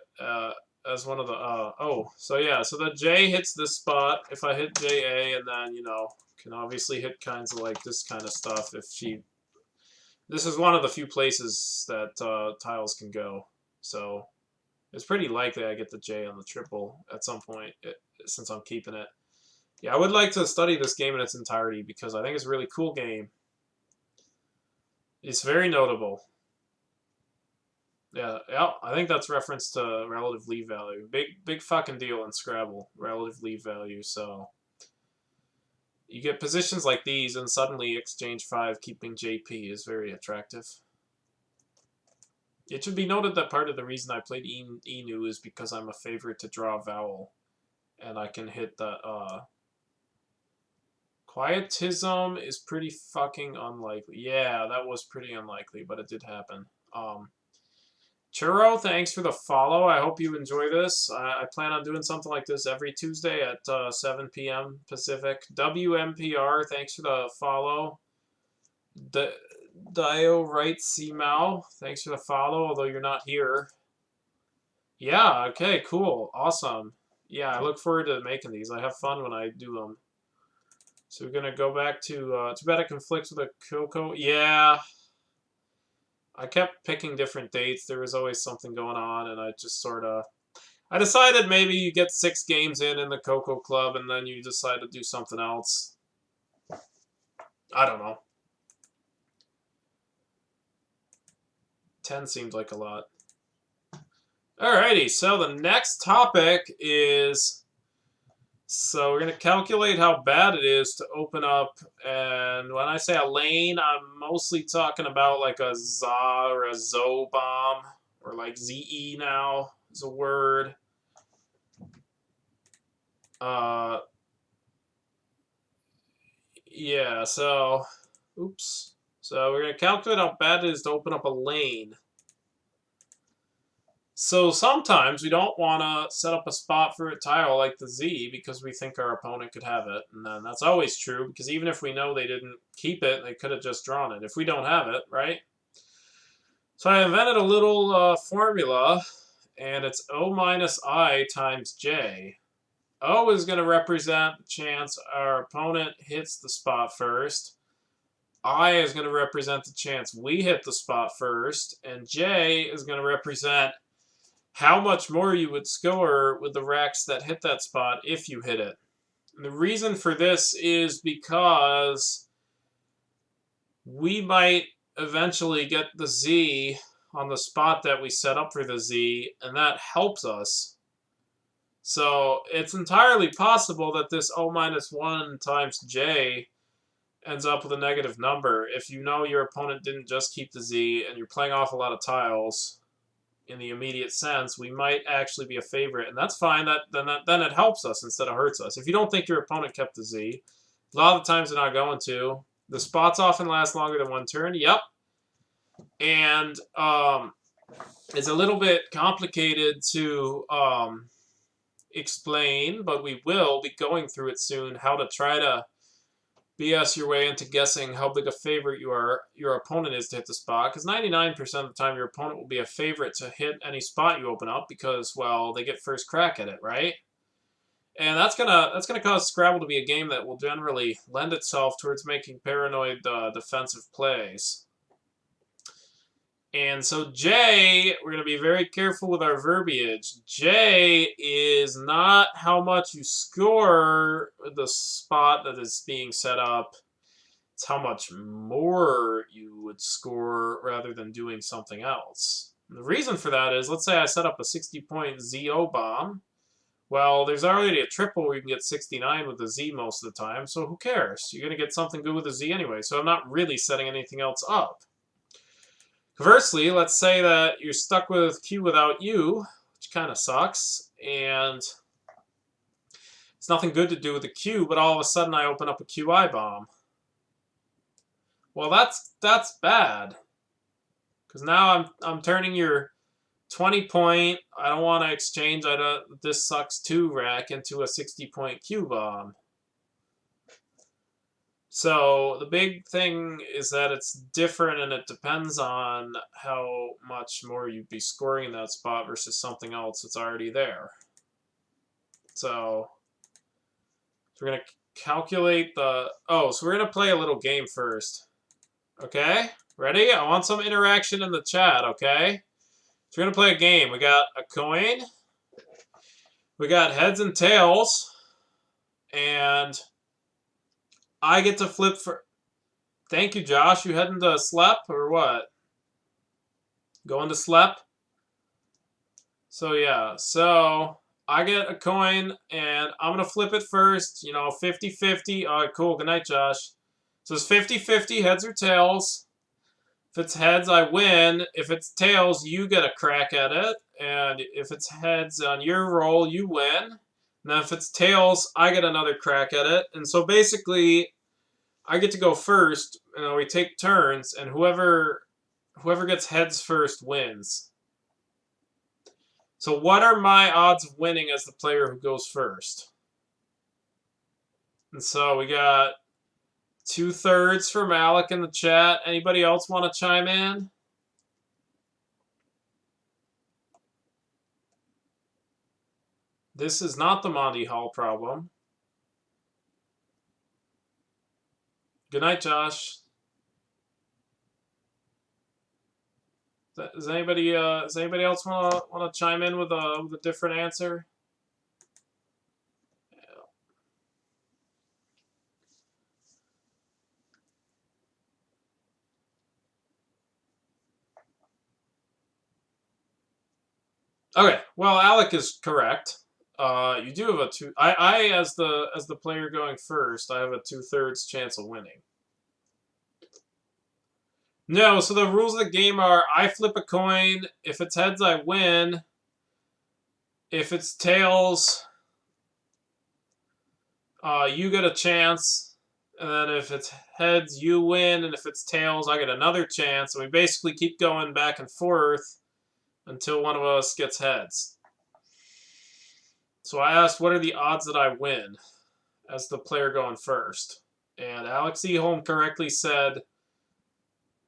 as one of the... so yeah, so the J hits this spot. If I hit JA, and then, you know, can obviously hit kinds of like this kind of stuff if she... This is one of the few places that tiles can go. So it's pretty likely I get the J on the triple at some point since I'm keeping it. Yeah, I would like to study this game in its entirety because I think it's a really cool game. It's very notable. Yeah, I think that's reference to relative leave value. Big fucking deal in Scrabble, relative leave value. So you get positions like these, and suddenly exchange 5 keeping JP is very attractive. It should be noted that part of the reason I played Inu is because I'm a favorite to draw a vowel, and I can hit the Quietism is pretty fucking unlikely. Yeah, that was pretty unlikely, but it did happen. Churro, thanks for the follow. I hope you enjoy this. I plan on doing something like this every Tuesday at 7 p.m. Pacific. WMPR, thanks for the follow. Dio Right Mao, thanks for the follow, although you're not here. Yeah, okay, cool. Awesome. Yeah, I look forward to making these. I have fun when I do them. So we're going to go back to... too bad it conflicts with a Coco. Yeah. I kept picking different dates. There was always something going on, and I just sort of... I decided maybe you get 6 games in the Coco Club, and then you decide to do something else. I don't know. 10 seems like a lot. Alrighty, so the next topic is... So we're going to calculate how bad it is to open up, and when I say a lane, I'm mostly talking about like a ZA or a ZO bomb, or like ZE now is a word. Yeah, so, oops. So we're going to calculate how bad it is to open up a lane. So sometimes we don't want to set up a spot for a tile like the Z because we think our opponent could have it. And then that's always true because even if we know they didn't keep it, they could have just drawn it if we don't have it, right? So I invented a little formula, and it's O minus I times J. O is going to represent the chance our opponent hits the spot first. I is going to represent the chance we hit the spot first. And J is going to represent how much more you would score with the racks that hit that spot if you hit it. And the reason for this is because we might eventually get the Z on the spot that we set up for the Z, and that helps us. So it's entirely possible that this O minus 1 times J ends up with a negative number if you know your opponent didn't just keep the Z and you're playing off a lot of tiles. In the immediate sense, we might actually be a favorite, and that's fine. Then it helps us instead of hurts us. If you don't think your opponent kept the Z, a lot of the times they're not going to. The spots often last longer than one turn. Yep. And it's a little bit complicated to explain, but we will be going through it soon, how to try to BS your way into guessing how big a favorite your opponent is to hit the spot, because 99% of the time your opponent will be a favorite to hit any spot you open up because, well, they get first crack at it, right? And that's gonna cause Scrabble to be a game that will generally lend itself towards making paranoid defensive plays. And so J, we're going to be very careful with our verbiage. J is not how much you score the spot that is being set up. It's how much more you would score rather than doing something else. And the reason for that is, let's say I set up a 60-point ZO bomb. Well, there's already a triple where you can get 69 with the Z most of the time, so who cares? You're going to get something good with the Z anyway, so I'm not really setting anything else up. Conversely, let's say that you're stuck with Q without U, which kind of sucks, and it's nothing good to do with the Q, but all of a sudden I open up a QI bomb. Well, that's bad, because now I'm turning your 20-point, I don't want to exchange this sucks too rack into a 60-point Q bomb. So the big thing is that it's different, and it depends on how much more you'd be scoring in that spot versus something else that's already there. So we're going to calculate the... Oh, so we're going to play a little game first. Okay? Ready? I want some interaction in the chat, okay? So we're going to play a game. We got a coin. We got heads and tails. And I get to flip for... Thank you, Josh. You heading to Slep or what? Going to Slep? So, yeah. So, I get a coin, and I'm going to flip it first. You know, 50-50. All right, cool. Good night, Josh. So, it's 50-50, heads or tails. If it's heads, I win. If it's tails, you get a crack at it. And if it's heads on your roll, you win. Now, if it's tails, I get another crack at it. And so, basically... I get to go first, and we take turns, and whoever gets heads first wins. So what are my odds of winning as the player who goes first? And so we got 2/3 for Malik in the chat. Anybody else want to chime in? This is not the Monty Hall problem. Good night, Josh. Does anybody else wanna chime in with a different answer? Okay, well, Alec is correct. You do have a two. I as the player going first, I have a 2/3 chance of winning. No, so the rules of the game are: I flip a coin. If it's heads, I win. If it's tails, you get a chance. And then if it's heads, you win. And if it's tails, I get another chance. And we basically keep going back and forth until one of us gets heads. So I asked, what are the odds that I win as the player going first? And Alex Eholm correctly said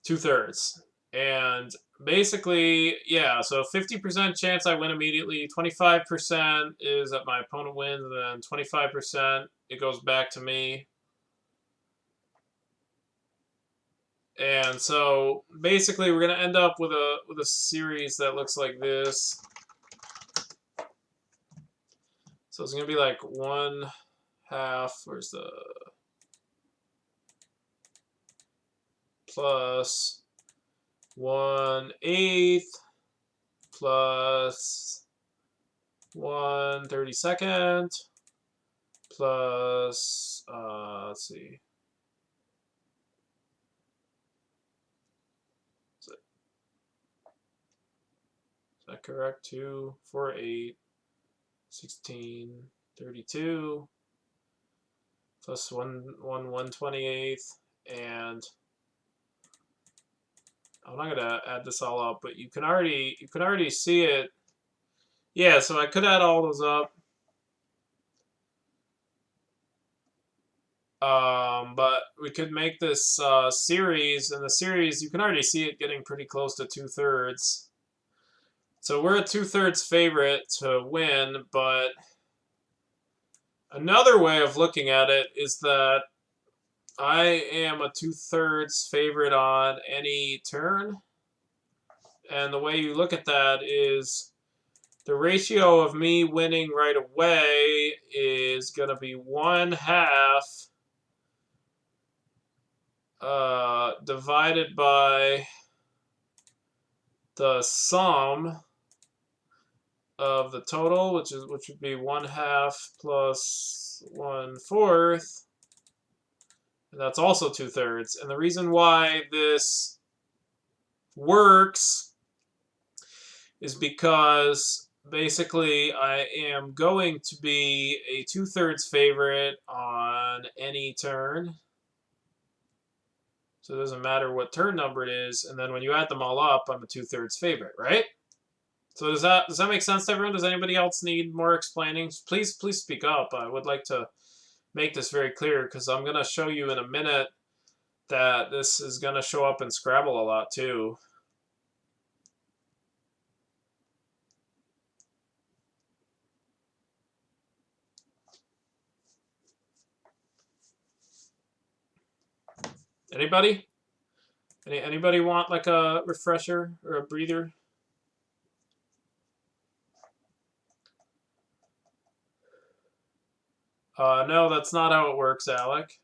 2/3. And basically, yeah, so 50% chance I win immediately, 25% is that my opponent wins, and then 25% it goes back to me. And so basically we're going to end up with a series that looks like this. So it's going to be like 1/2, where's the plus 1/8 plus 1/32 plus let's see. Is that correct? 2, 4, 8, 16, 32 plus 1/128th, and I'm not gonna add this all up, but you can already see it. Yeah, so I could add all those up. But we could make this series, and the series you can already see it getting pretty close to 2/3. So we're a 2/3 favorite to win, but another way of looking at it is that I am a 2/3 favorite on any turn. And the way you look at that is the ratio of me winning right away is going to be 1/2 divided by the sum of the total, which would be 1/2 plus 1/4. And that's also 2/3. And the reason why this works is because basically I am going to be a 2/3 favorite on any turn. So it doesn't matter what turn number it is. And then when you add them all up, I'm a 2/3 favorite, right? So does that make sense to everyone? Does anybody else need more explaining? Please speak up. I would like to make this very clear because I'm going to show you in a minute that this is going to show up in Scrabble a lot too. Anybody? Anybody want like a refresher or a breather? No, that's not how it works, Alec.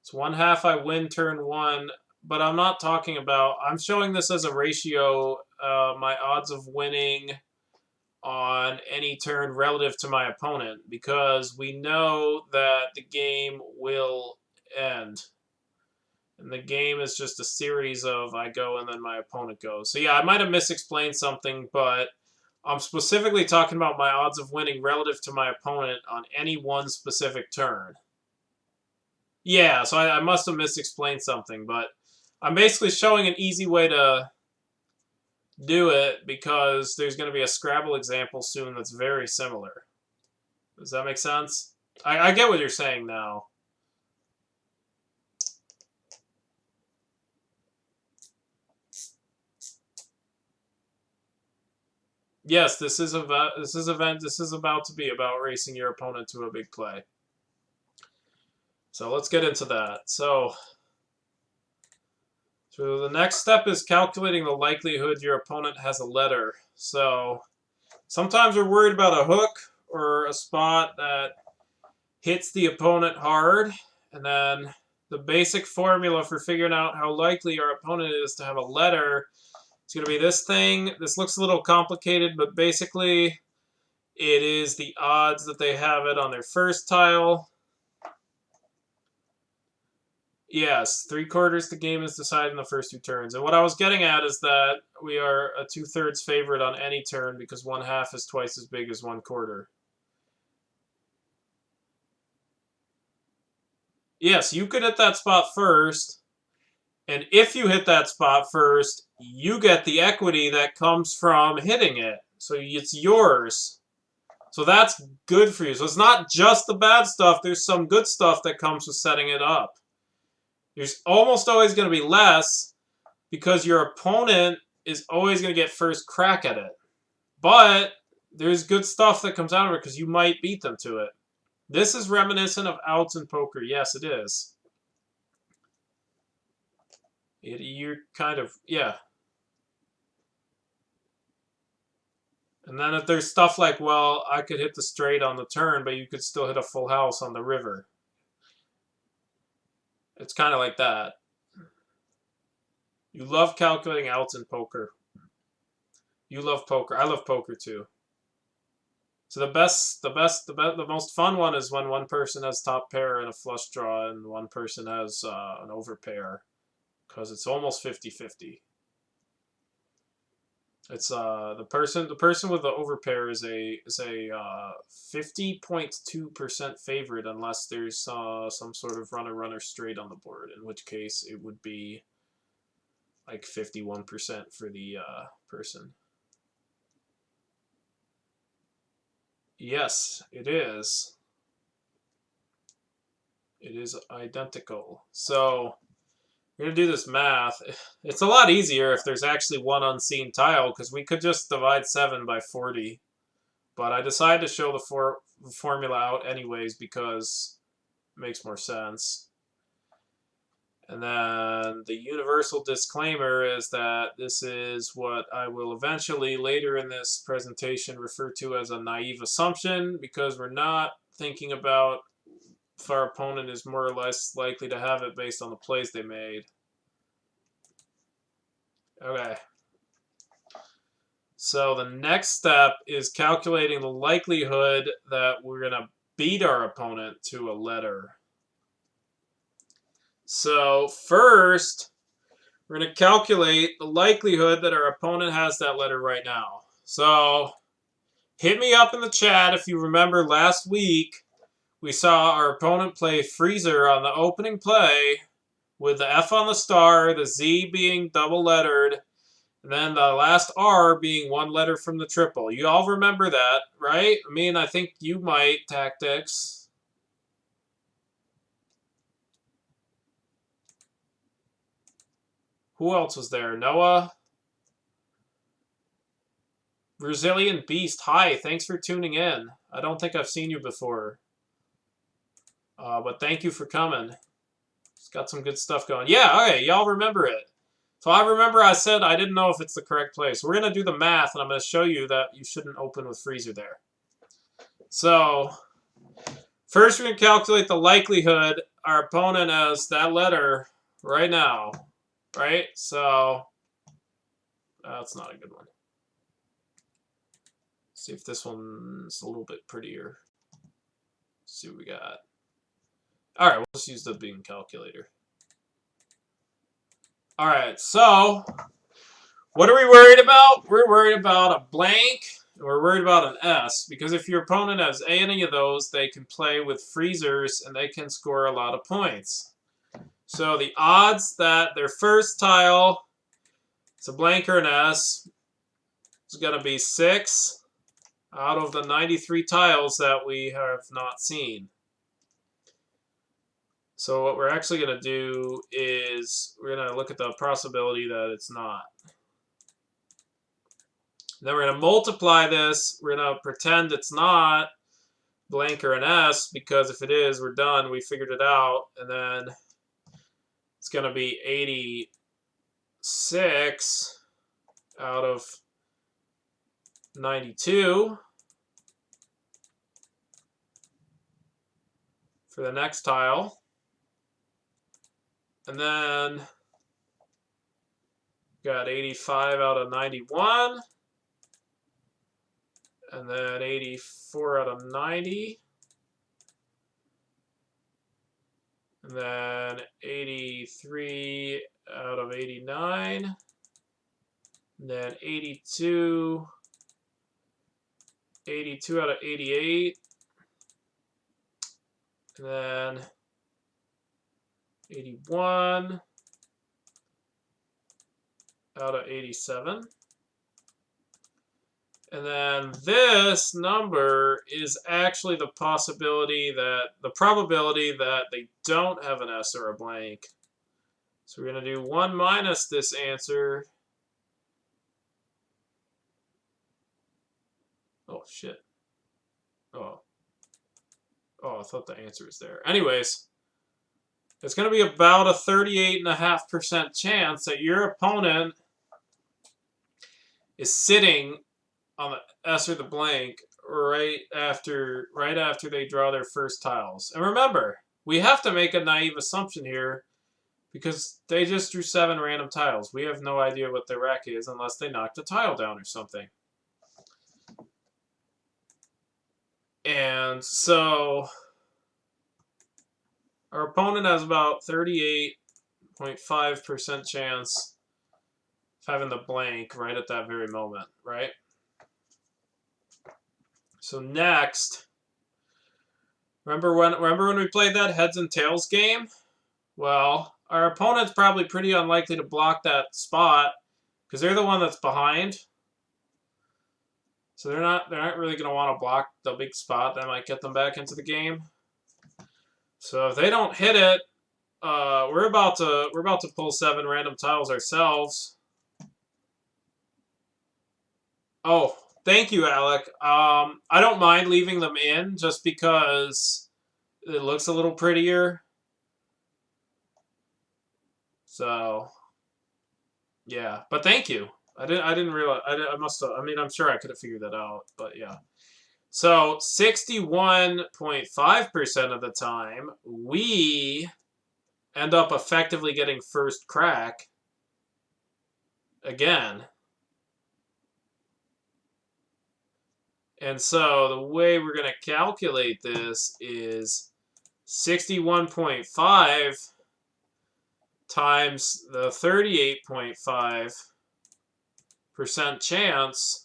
It's 1/2 I win turn 1, but I'm not talking about, I'm showing this as a ratio, my odds of winning on any turn relative to my opponent, because we know that the game will end. And the game is just a series of I go and then my opponent goes. So yeah, I might have misexplained something, but I'm specifically talking about my odds of winning relative to my opponent on any one specific turn. Yeah, so I must have misexplained something, but I'm basically showing an easy way to do it because there's going to be a Scrabble example soon that's very similar. Does that make sense? I get what you're saying now. Yes, this is about to be about racing your opponent to a big play. So let's get into that. So So the next step is calculating the likelihood your opponent has a letter. So sometimes we're worried about a hook or a spot that hits the opponent hard, and then the basic formula for figuring out how likely our opponent is to have a letter is going to be this thing. This looks a little complicated, but basically it is the odds that they have it on their first tile. Yes, 3/4 the game is decided in the first 2 turns. And what I was getting at is that we are a 2/3 favorite on any turn because 1/2 is twice as big as 1/4. Yes, you could hit that spot first, and if you hit that spot first, you get the equity that comes from hitting it. So it's yours. So that's good for you. So it's not just the bad stuff. There's some good stuff that comes with setting it up. There's almost always going to be less because your opponent is always going to get first crack at it. But there's good stuff that comes out of it because you might beat them to it. This is reminiscent of outs in poker. Yes, it is. You're kind of, yeah. And then if there's stuff like, well, I could hit the straight on the turn, but you could still hit a full house on the river. It's kind of like that. You love calculating outs in poker. You love poker. I love poker too. So the most fun one is when one person has top pair and a flush draw and one person has an overpair, because it's almost 50-50. It's the person with the overpair is a 50.2% favorite unless there's some sort of runner straight on the board, in which case it would be like 51% for the person. Yes, it is. It is identical. So we're going to do this math. It's a lot easier if there's actually one unseen tile, because we could just divide 7 by 40. But I decided to show the formula out anyways because it makes more sense. And then the universal disclaimer is that this is what I will eventually later in this presentation refer to as a naive assumption, because we're not thinking about if our opponent is more or less likely to have it based on the plays they made. Okay. So the next step is calculating the likelihood that we're going to beat our opponent to a letter. So first, we're going to calculate the likelihood that our opponent has that letter right now. So hit me up in the chat if you remember last week we saw our opponent play Freezer on the opening play with the F on the star, the Z being double lettered, and then the last R being one letter from the triple. You all remember that, right? I mean, I think you might, Tactics. Who else was there? Noah? Brazilian Beast. Hi, thanks for tuning in. I don't think I've seen you before. But thank you for coming. It's got some good stuff going. Yeah, okay, y'all remember it. So I remember I said I didn't know if it's the correct place. We're going to do the math, and I'm going to show you that you shouldn't open with Freezer there. So first we're going to calculate the likelihood our opponent has that letter right now. Right? So that's not a good one. See if this one's a little bit prettier. Let's see what we got. All right, we'll just use the Bing calculator. All right, so what are we worried about? We're worried about a blank. We're worried about an S, because if your opponent has any of those, they can play with freezers and they can score a lot of points. So the odds that their first tile, it's a blank or an S, is going to be 6 out of the 93 tiles that we have not seen. So what we're actually going to do is we're going to look at the possibility that it's not. Then we're going to multiply this. We're going to pretend it's not blank or an S, because if it is, we're done. We figured it out. And then it's going to be 80 6 out of 92 for the next tile. And then got 85 out of 91. And then 84 out of 90. And then 83 out of 89. And then 82 out of 88. And then 81 out of 87. And then this number is actually the probability that they don't have an S or a blank. So we're going to do 1 minus this answer. Oh, shit. Oh, I thought the answer was there. Anyways, it's going to be about a 38.5% chance that your opponent is sitting on the S or the blank right after they draw their first tiles. And remember, we have to make a naive assumption here because they just drew 7 random tiles. We have no idea what their rack is unless they knocked a tile down or something. And so our opponent has about 38.5% chance of having the blank right at that very moment, right? So next, remember when we played that heads and tails game? Well, our opponent's probably pretty unlikely to block that spot because they're the one that's behind. So they're not really going to want to block the big spot that might get them back into the game. So if they don't hit it, we're about to pull 7 random tiles ourselves. Oh, thank you, Alec. I don't mind leaving them in just because it looks a little prettier. So, yeah. But thank you. I didn't realize. I must have. I mean, I'm sure I could have figured that out. But yeah. So 61.5% of the time, we end up effectively getting first crack again. And so the way we're going to calculate this is 61.5 times the 38.5% chance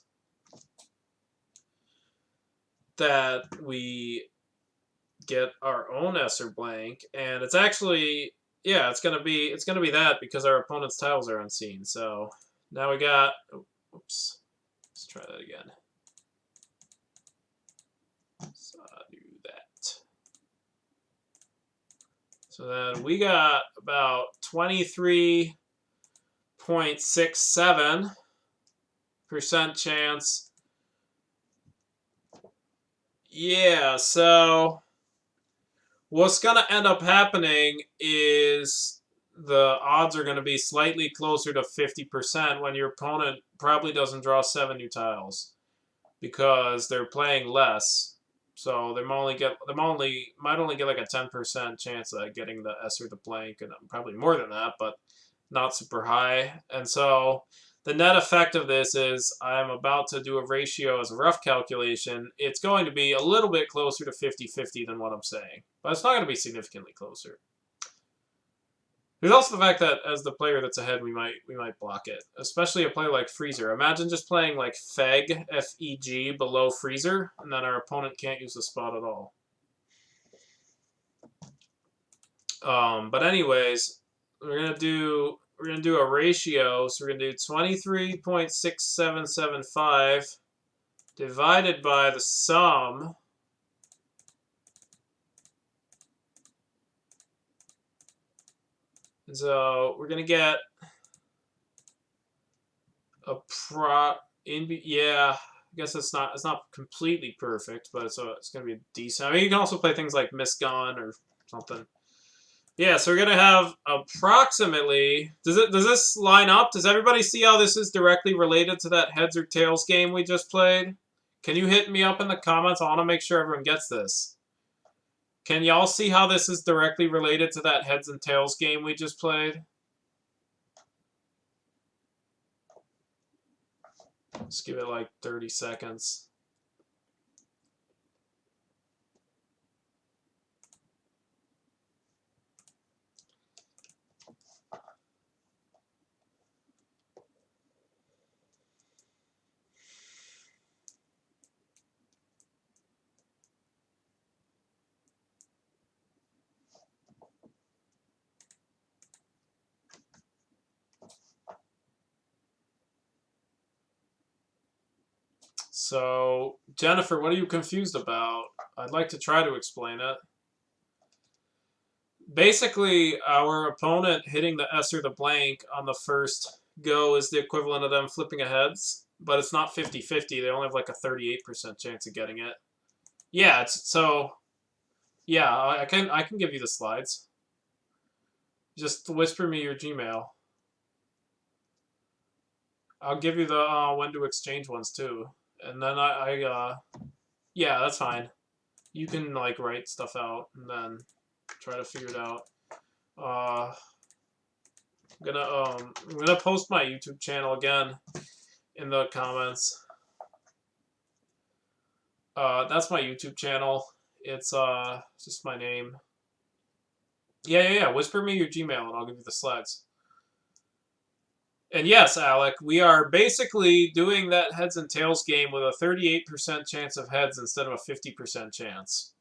that we get our own S or blank, and it's actually, yeah, it's gonna be that because our opponent's tiles are unseen. So now we got, oops, let's try that again. So I'll do that. So then we got about 23.67% chance. Yeah, so what's going to end up happening is the odds are going to be slightly closer to 50% when your opponent probably doesn't draw 7 new tiles because they're playing less. So they might only get like a 10% chance of getting the S or the blank, and probably more than that, but not super high. And so the net effect of this is I'm about to do a ratio as a rough calculation. It's going to be a little bit closer to 50-50 than what I'm saying, but it's not going to be significantly closer. There's also the fact that as the player that's ahead, we might block it, especially a player like Freezer. Imagine just playing like Feg, F-E-G, below Freezer, and then our opponent can't use the spot at all. But anyways, we're gonna do a ratio. So we're gonna do 23.6775 divided by the sum. And so we're gonna get a yeah, I guess it's not completely perfect, but it's gonna be decent. I mean, you can also play things like Misgone or something. Yeah, so we're gonna have approximately. Does this line up? Does everybody see how this is directly related to that heads or tails game we just played? Can you hit me up in the comments? I want to make sure everyone gets this. Can y'all see how this is directly related to that heads and tails game we just played? Just give it like 30 seconds. So, Jennifer, what are you confused about? I'd like to try to explain it. Basically, our opponent hitting the S or the blank on the first go is the equivalent of them flipping a heads, but it's not 50-50. They only have like a 38% chance of getting it. Yeah, yeah, I can give you the slides. Just whisper me your Gmail. I'll give you the when to exchange ones too. And then yeah, that's fine. You can like write stuff out and then try to figure it out. I'm gonna post my YouTube channel again in the comments. That's my YouTube channel. It's just my name. Yeah. Whisper me your Gmail and I'll give you the slides. And yes, Alec, we are basically doing that heads and tails game with a 38% chance of heads instead of a 50% chance.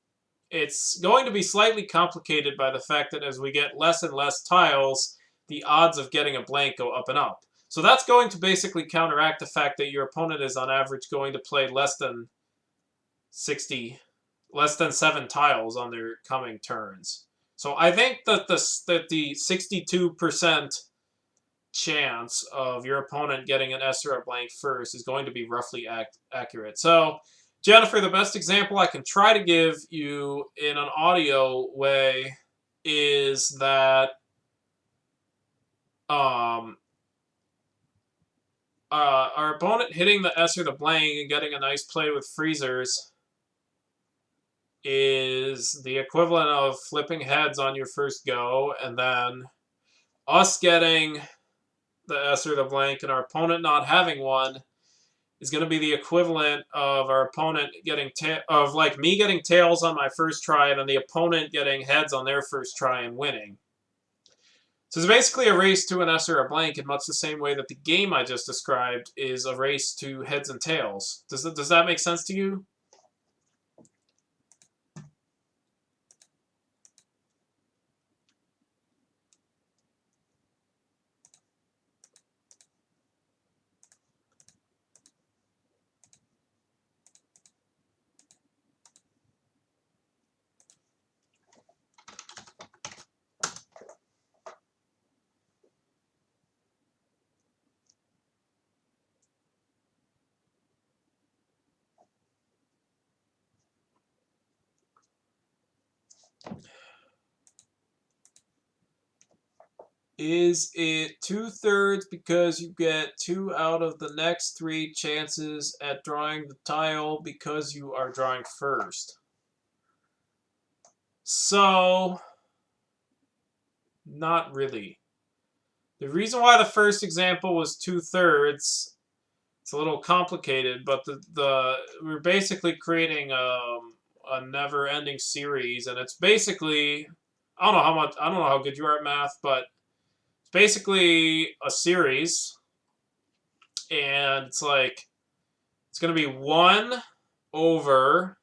It's going to be slightly complicated by the fact that as we get less and less tiles, the odds of getting a blank go up and up. So that's going to basically counteract the fact that your opponent is on average going to play less than 7 tiles on their coming turns. So I think that the 62% chance of your opponent getting an S or a blank first is going to be roughly accurate. So, Jennifer, the best example I can try to give you in an audio way is that our opponent hitting the S or the blank and getting a nice play with freezers is the equivalent of flipping heads on your first go, and then us getting the S or the blank and our opponent not having one is going to be the equivalent of our opponent getting like me getting tails on my first try and then the opponent getting heads on their first try and winning. So it's basically a race to an S or a blank in much the same way that the game I just described is a race to heads and tails. Does that make sense to you? Is it 2/3 because you get 2 out of the next 3 chances at drawing the tile because you are drawing first? So, not really. The reason why the first example was 2/3, it's a little complicated, but we're basically creating a never-ending series, and it's basically I don't know how good you are at math, but it's basically a series, and it's like it's gonna be 1 over.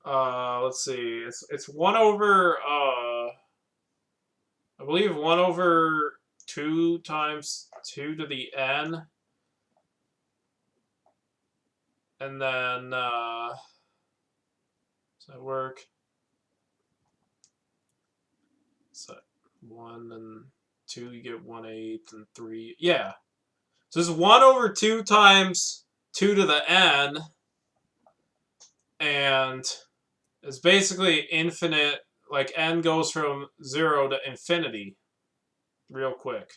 Let's see, it's 1 over. I believe 1/2 times 2 to the n. And then, does that work? So 1 and 2, you get 1/8, and 3. Yeah. So this is 1/2 times 2 to the n. And it's basically infinite, like n goes from 0 to infinity real quick.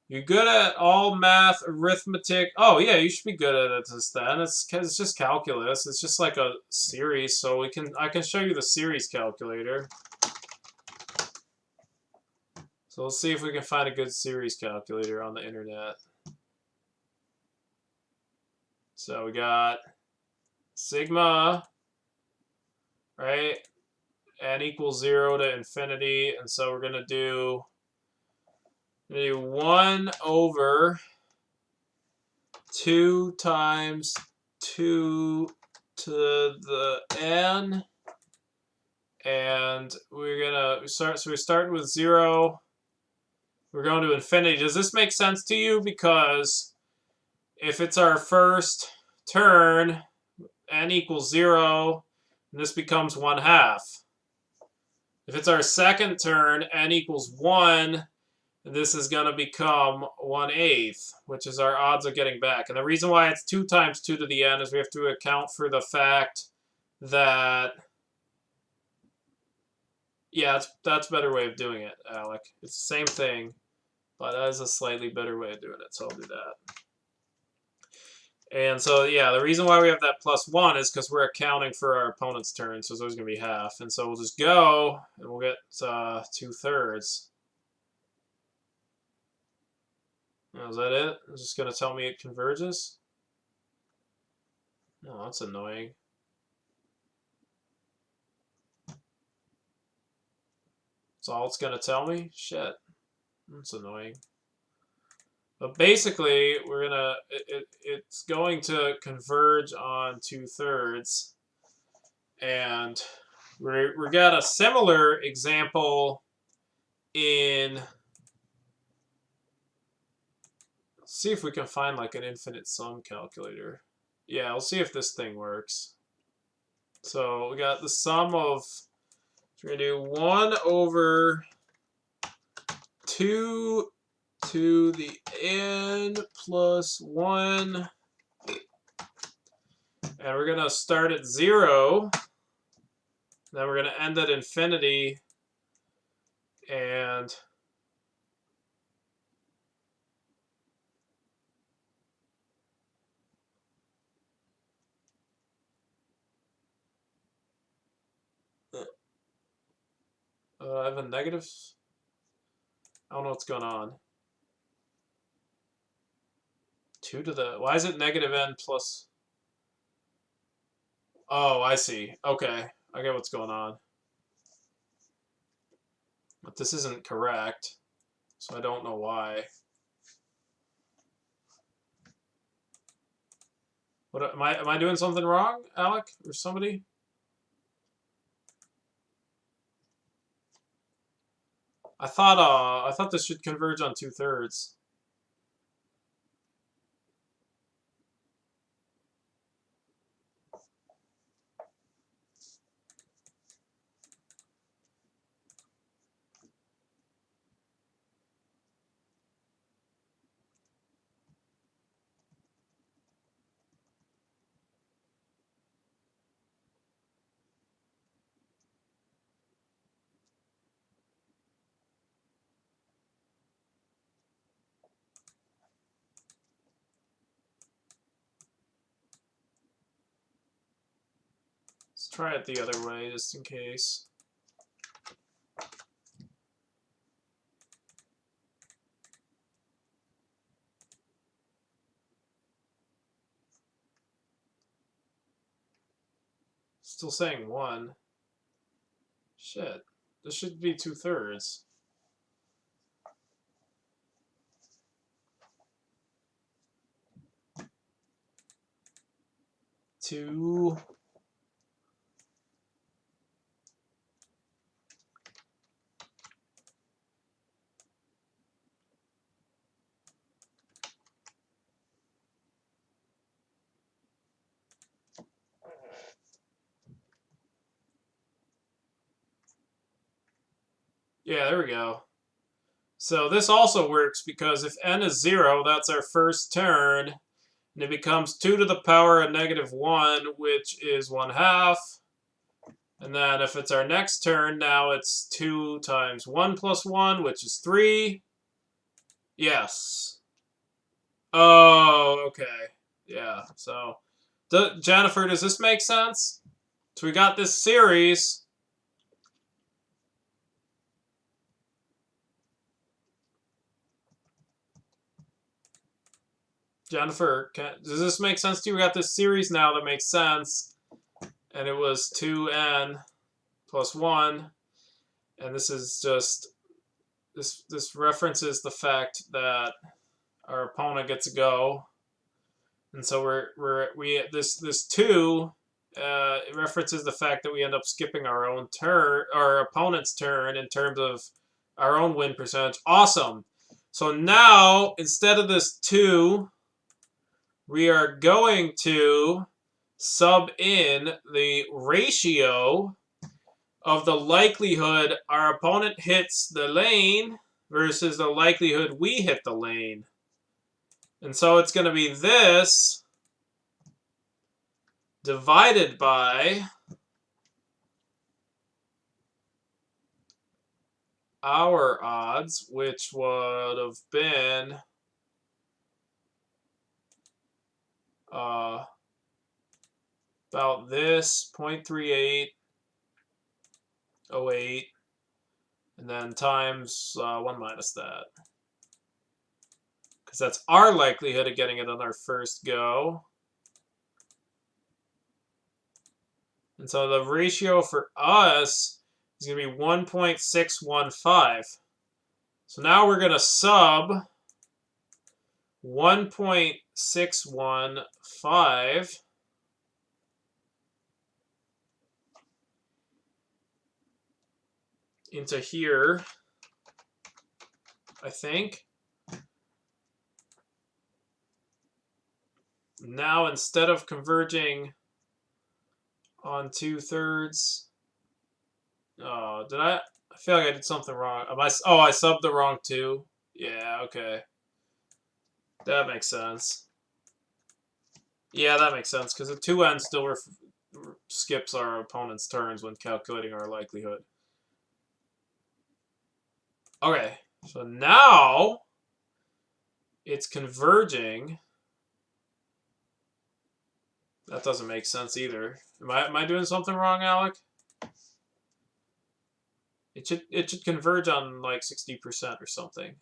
You're good at all math, arithmetic. Oh yeah, you should be good at this then. It's just calculus. It's just like a series, so I can show you the series calculator. So let's see if we can find a good series calculator on the internet. So we got sigma, right? N equals 0 to infinity, and so we're gonna do 1 over 2 times 2 to the n, and we're gonna start. So we start with 0. We're going to infinity. Does this make sense to you? Because if it's our first turn, n equals 0, and this becomes 1/2. If it's our second turn, n equals 1, this is going to become 1/8, which is our odds of getting back. And the reason why it's 2 times 2 to the n is we have to account for the fact that, yeah, that's a better way of doing it, Alec. It's the same thing, but that is a slightly better way of doing it, so I'll do that. And so, yeah, the reason why we have that +1 is because we're accounting for our opponent's turn, so it's always going to be half. And so we'll just go, and we'll get 2/3. Now, is that it? It's just going to tell me it converges? Oh, that's annoying. That's all it's going to tell me? Shit. That's annoying. But basically, we're gonna it's going to converge on 2/3, and we got a similar example in. Let's see if we can find like an infinite sum calculator. Yeah, we'll see if this thing works. So we got the sum of. We're gonna do 1 over 2 to the n plus 1, and we're going to start at 0, then we're going to end at infinity, and I have a negative. I don't know what's going on. 2 to the... Why is it negative n plus... Oh, I see. Okay. I get what's going on. But this isn't correct, so I don't know why. What am I doing something wrong, Alec, or somebody? I thought this should converge on 2/3. Let's try it the other way, just in case. Still saying 1. Shit. This should be 2/3. Two. Yeah, there we go. So this also works because if n is 0, that's our first turn, and it becomes 2 to the power of -1, which is 1/2. And then if it's our next turn, now it's 2 times 1 plus 1, which is 3. Yes. Oh, okay. Yeah, so... Jennifer, does this make sense? So we got this series. Jennifer, does this make sense to you? We got this series now that makes sense. And it was 2n plus 1. And this is just... This references the fact that our opponent gets a go. And so this 2 it references the fact that we end up skipping our own turn, our opponent's turn, in terms of our own win percentage. Awesome. So now, instead of this 2, we are going to sub in the ratio of the likelihood our opponent hits the lane versus the likelihood we hit the lane. And so it's going to be this divided by our odds, which would have been about this 0.3808, and then times 1 minus that. Because that's our likelihood of getting it on our first go. And so the ratio for us is going to be 1.615. So now we're going to sub 1.615 into here, I think. Now, instead of converging on 2/3, did I feel like I did something wrong. I subbed the wrong 2. Yeah, okay. That makes sense. Yeah, that makes sense, because the 2n still skips our opponent's turns when calculating our likelihood. Okay, so now it's converging. That doesn't make sense either. Am I doing something wrong, Alec? It should converge on like 60% or something.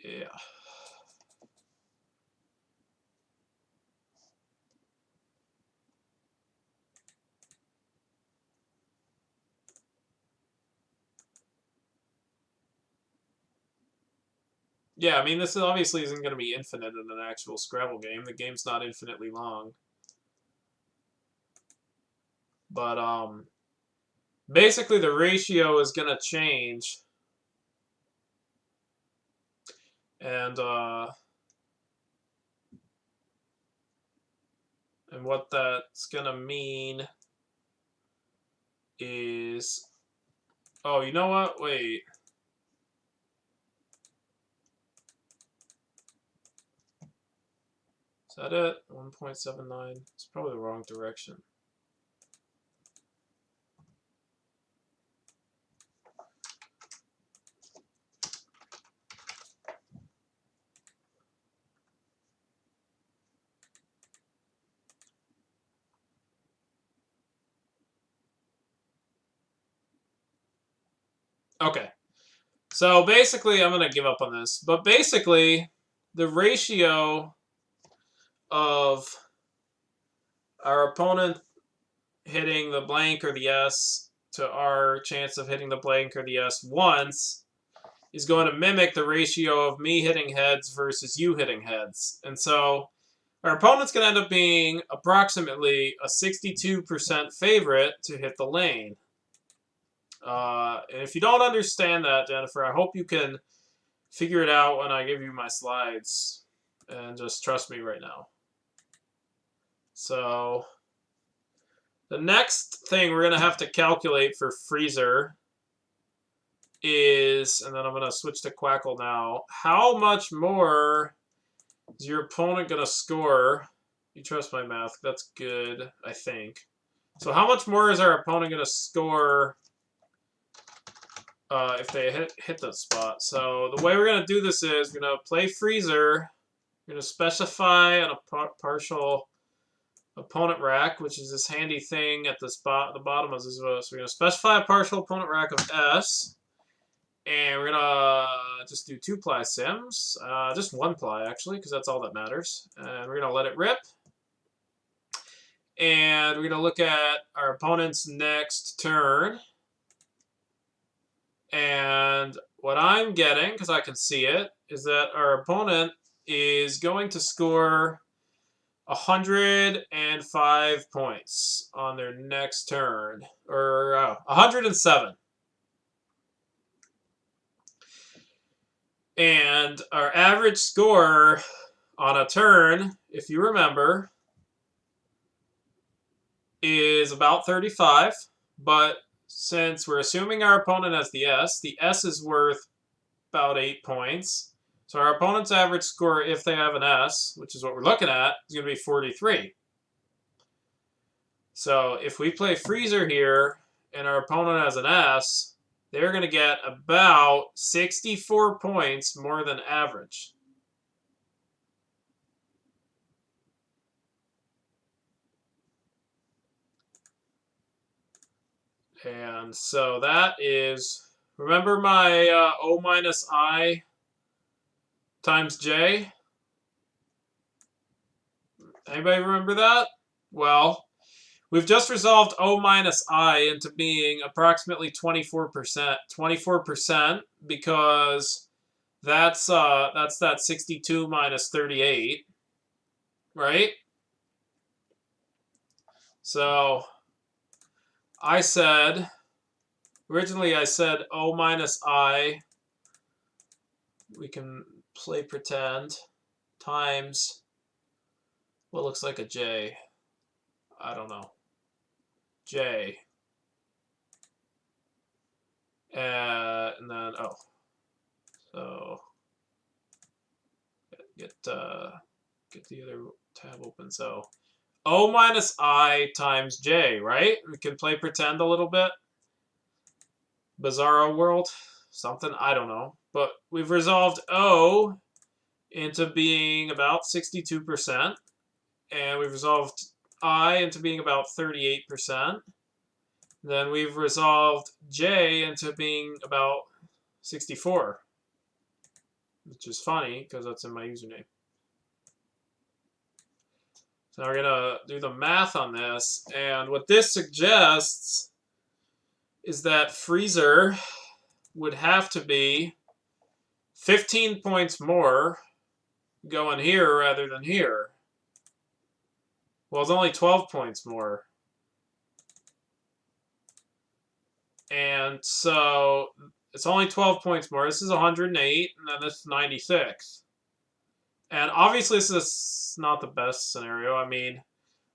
Yeah. Yeah, I mean, this obviously isn't going to be infinite in an actual Scrabble game. The game's not infinitely long. But, basically the ratio is going to change. And what that's going to mean is... Oh, you know what? Wait. Is that it? 1.79. It's probably the wrong direction. Okay. So basically, I'm going to give up on this. But basically, the ratio of our opponent hitting the blank or the S to our chance of hitting the blank or the S once is going to mimic the ratio of me hitting heads versus you hitting heads. And so our opponent's going to end up being approximately a 62% favorite to hit the lane. And if you don't understand that, Jennifer, I hope you can figure it out when I give you my slides. And just trust me right now. So the next thing we're going to have to calculate for Freezer is, and then I'm going to switch to Quackle now, how much more is your opponent going to score? You trust my math. That's good, I think. So how much more is our opponent going to score if they hit that spot? So the way we're going to do this is we're going to play Freezer. We're going to specify a partial opponent rack, which is this handy thing at the bottom of this. So we're going to specify a partial opponent rack of S. And we're going to just do 2-ply sims. Just 1-ply, actually, because that's all that matters. And we're going to let it rip. And we're going to look at our opponent's next turn. And what I'm getting, because I can see it, is that our opponent is going to score 105 points on their next turn. Or 107. And our average score on a turn, if you remember, is about 35. But since we're assuming our opponent has the S is worth about 8 points. So our opponent's average score, if they have an S, which is what we're looking at, is going to be 43. So if we play Freezer here and our opponent has an S, they're going to get about 64 points more than average. And so that is, remember my O minus I times J? Anybody remember that? Well, we've just resolved O minus I into being approximately 24%. 24% because that's that 62 minus 38, right? So originally I said O minus I, we can play pretend, times what looks like a J. I don't know. J. And then, so get the other tab open. So O minus I times J, right? We can play pretend a little bit. Bizarro world, something, I don't know. But we've resolved O into being about 62%. And we've resolved I into being about 38%. Then we've resolved J into being about 64. Which is funny, because that's in my username. So now we're going to do the math on this. And what this suggests is that Freezer would have to be 15 points more going here rather than here. Well, it's only 12 points more. And so it's only 12 points more. This is 108, and then this is 96. And obviously this is not the best scenario. I mean,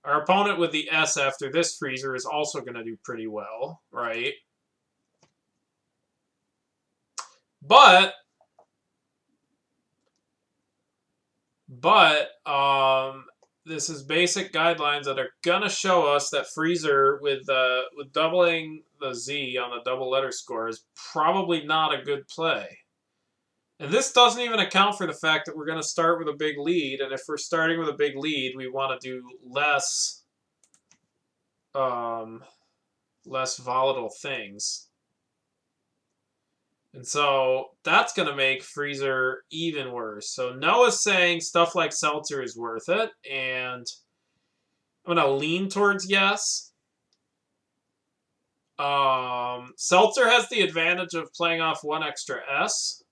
our opponent with the S after this Freezer is also going to do pretty well, right? But this is basic guidelines that are going to show us that Freezer with doubling the Z on the double letter score is probably not a good play. And this doesn't even account for the fact that we're going to start with a big lead, and if we're starting with a big lead, we want to do less volatile things. And so that's going to make Freezer even worse. So Noah's saying stuff like Seltzer is worth it, and I'm going to lean towards yes. Seltzer has the advantage of playing off one extra S,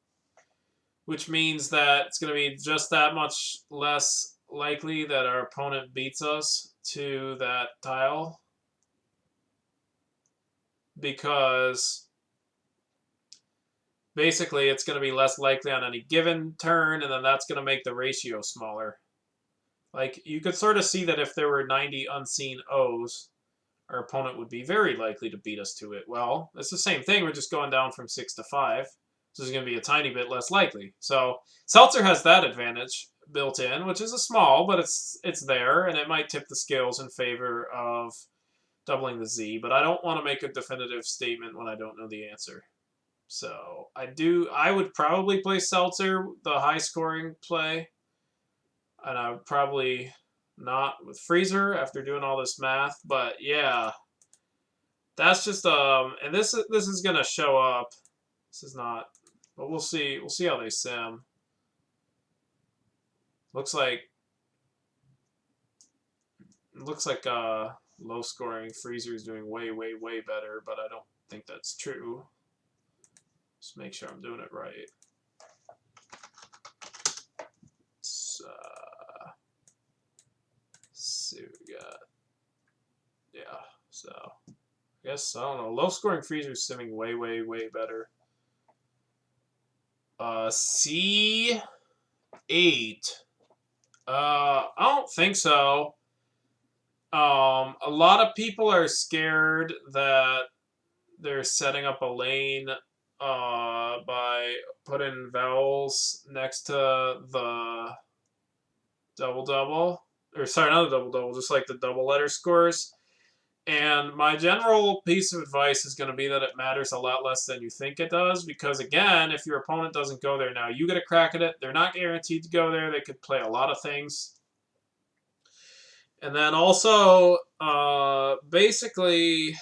which means that it's going to be just that much less likely that our opponent beats us to that tile. Because basically it's going to be less likely on any given turn, and then that's going to make the ratio smaller. Like, you could sort of see that if there were 90 unseen O's, our opponent would be very likely to beat us to it. Well, it's the same thing. We're just going down from 6 to 5. So it's going to be a tiny bit less likely. So Seltzer has that advantage built in, which is a small, but it's there, and it might tip the scales in favor of doubling the Z. But I don't want to make a definitive statement when I don't know the answer. So I would probably play Seltzer, the high scoring play, and I would probably not with Freezer after doing all this math. But yeah, that's just and this is gonna show up. This is not, but we'll see. We'll see how they sim. Looks like low scoring Freezer is doing way better, but I don't think that's true. Just make sure I'm doing it right. So, see what we got. Yeah, so I guess I don't know. Low scoring Freezer is simming way better. C8. I don't think so. A lot of people are scared that they're setting up a lane by putting vowels next to the double, or sorry, not the double, just like the double letter scores. And my general piece of advice is going to be that it matters a lot less than you think it does, because again, if your opponent doesn't go there now, you get a crack at it. They're not guaranteed to go there. They could play a lot of things. And then also, basically,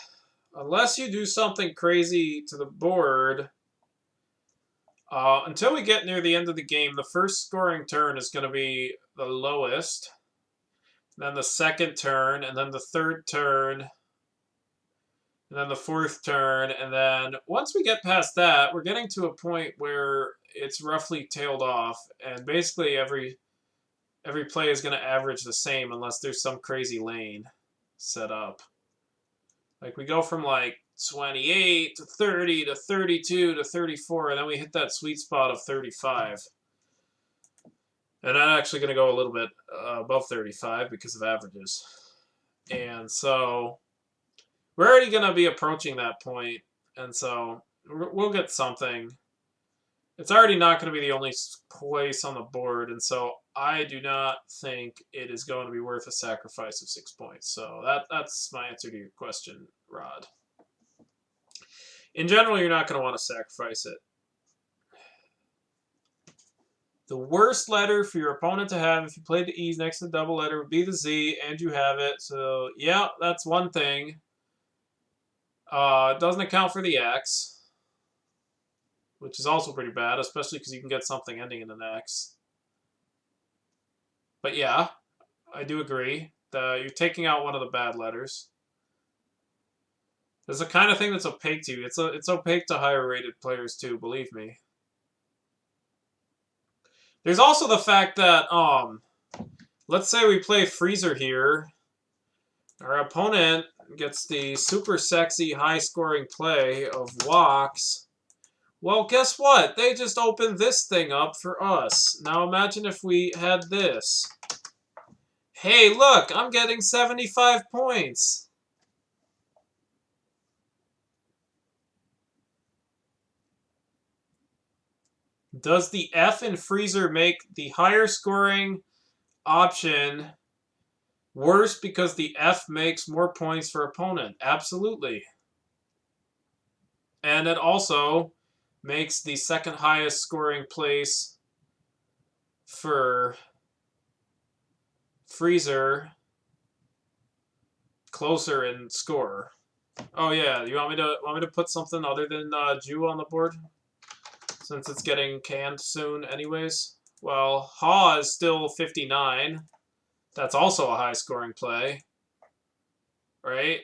unless you do something crazy to the board, until we get near the end of the game, the first scoring turn is going to be the lowest. Then the second turn, and then the third turn, and then the fourth turn, and then once we get past that, we're getting to a point where it's roughly tailed off, and basically every play is going to average the same unless there's some crazy lane set up. Like we go from like 28 to 30 to 32 to 34, and then we hit that sweet spot of 35. And I'm actually going to go a little bit above 35 because of averages. And so we're already going to be approaching that point, and so we'll get something. It's already not going to be the only place on the board, and so I do not think it is going to be worth a sacrifice of 6 points. So that's my answer to your question, Rod. In general, you're not going to want to sacrifice it. The worst letter for your opponent to have if you played the E's next to the double letter would be the Z, and you have it. So, yeah, that's one thing. It doesn't account for the X, which is also pretty bad, especially because you can get something ending in an X. But yeah, I do agree that you're taking out one of the bad letters. There's a kind of thing that's opaque to you. It's opaque to higher rated players too, believe me. There's also the fact that, let's say we play Freezer here. Our opponent gets the super sexy high-scoring play of Walks. Well, guess what? They just opened this thing up for us. Now imagine if we had this. Hey, look, I'm getting 75 points. Does the F in Freezer make the higher scoring option worse because the F makes more points for opponent? Absolutely. And it also makes the second highest scoring place for Freezer closer in score. Oh yeah, you want me to put something other than Jew on the board? Since it's getting canned soon anyways. Well, Ha is still 59. That's also a high-scoring play. Right?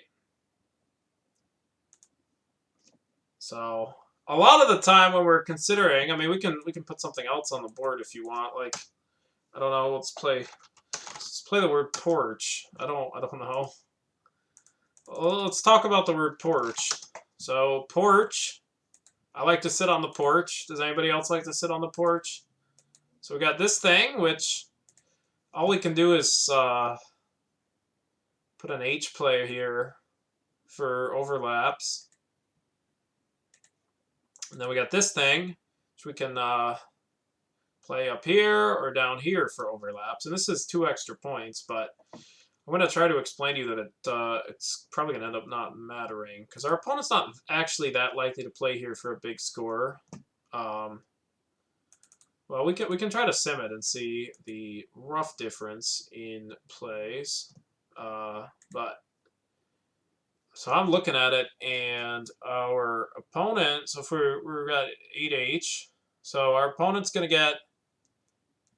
So, a lot of the time when we're considering, I mean, we can put something else on the board if you want. Like, I don't know, let's play the word porch. I don't know. Well, let's talk about the word porch. So, porch. I like to sit on the porch. Does anybody else like to sit on the porch? So we got this thing, which all we can do is put an H player here. for overlaps. And then we got this thing, which we can play up here or down here for overlaps. And this is 2 extra points, but I'm going to try to explain to you that it's probably going to end up not mattering, because our opponent's not actually that likely to play here for a big score. Well, we can try to sim it and see the rough difference in plays. But so I'm looking at it, and our opponent, so if we're at 8H, so our opponent's going to get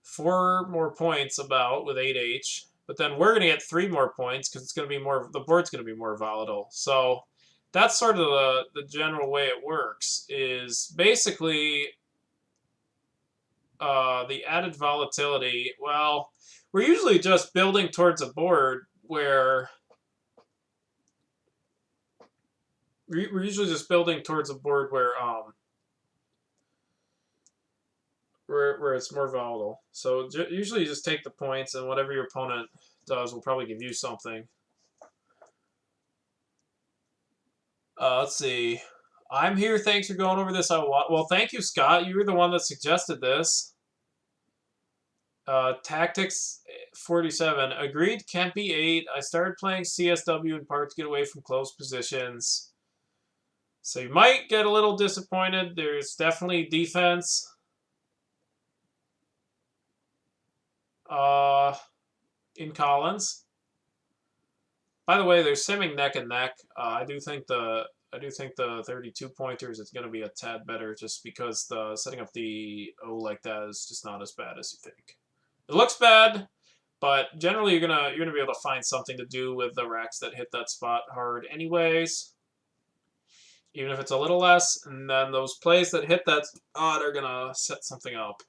4 more points about with 8H, but then we're going to get 3 more points because it's going to be more, the board's going to be more volatile. So that's sort of the general way it works, is basically the added volatility. Well, we're usually just building towards a board where we're usually just building towards a board where it's more volatile. So usually you just take the points, and whatever your opponent does will probably give you something. Let's see. I'm here. Thanks for going over this. Well, thank you, Scott. You were the one that suggested this. Tactics 47. Agreed, can't be 8. I started playing CSW in part to get away from close positions. So you might get a little disappointed. There's definitely defense. In Collins. By the way, they're simming neck and neck. I do think the 32 pointers is going to be a tad better, just because the setting up the O like that is just not as bad as you think. It looks bad, but generally you're gonna be able to find something to do with the racks that hit that spot hard, anyways. Even if it's a little less, and then those plays that hit that spot are gonna set something up.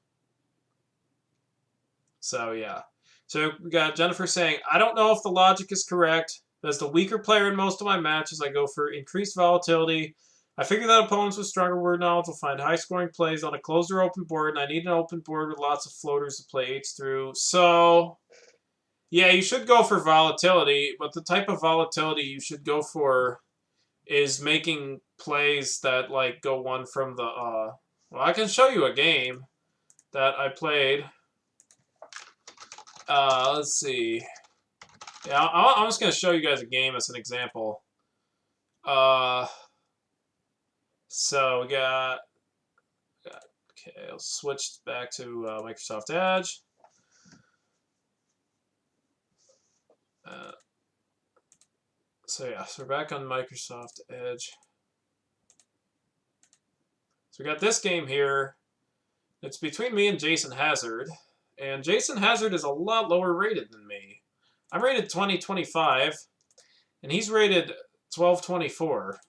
So yeah. So we got Jennifer saying, I don't know if the logic is correct. As the weaker player in most of my matches, I go for increased volatility. I figure that opponents with stronger word knowledge will find high-scoring plays on a closed or open board, and I need an open board with lots of floaters to play H through. So, yeah, you should go for volatility, but the type of volatility you should go for is making plays that, like, go one from the, well, I can show you a game that I played. Let's see. Yeah, I'm just going to show you guys a game as an example. So we got okay, I'll switch back to Microsoft Edge. So yeah, so we're back on Microsoft Edge. So we got this game here. It's between me and Jason Hazard. And Jason Hazard is a lot lower rated than me. I'm rated 2025, and he's rated 1224.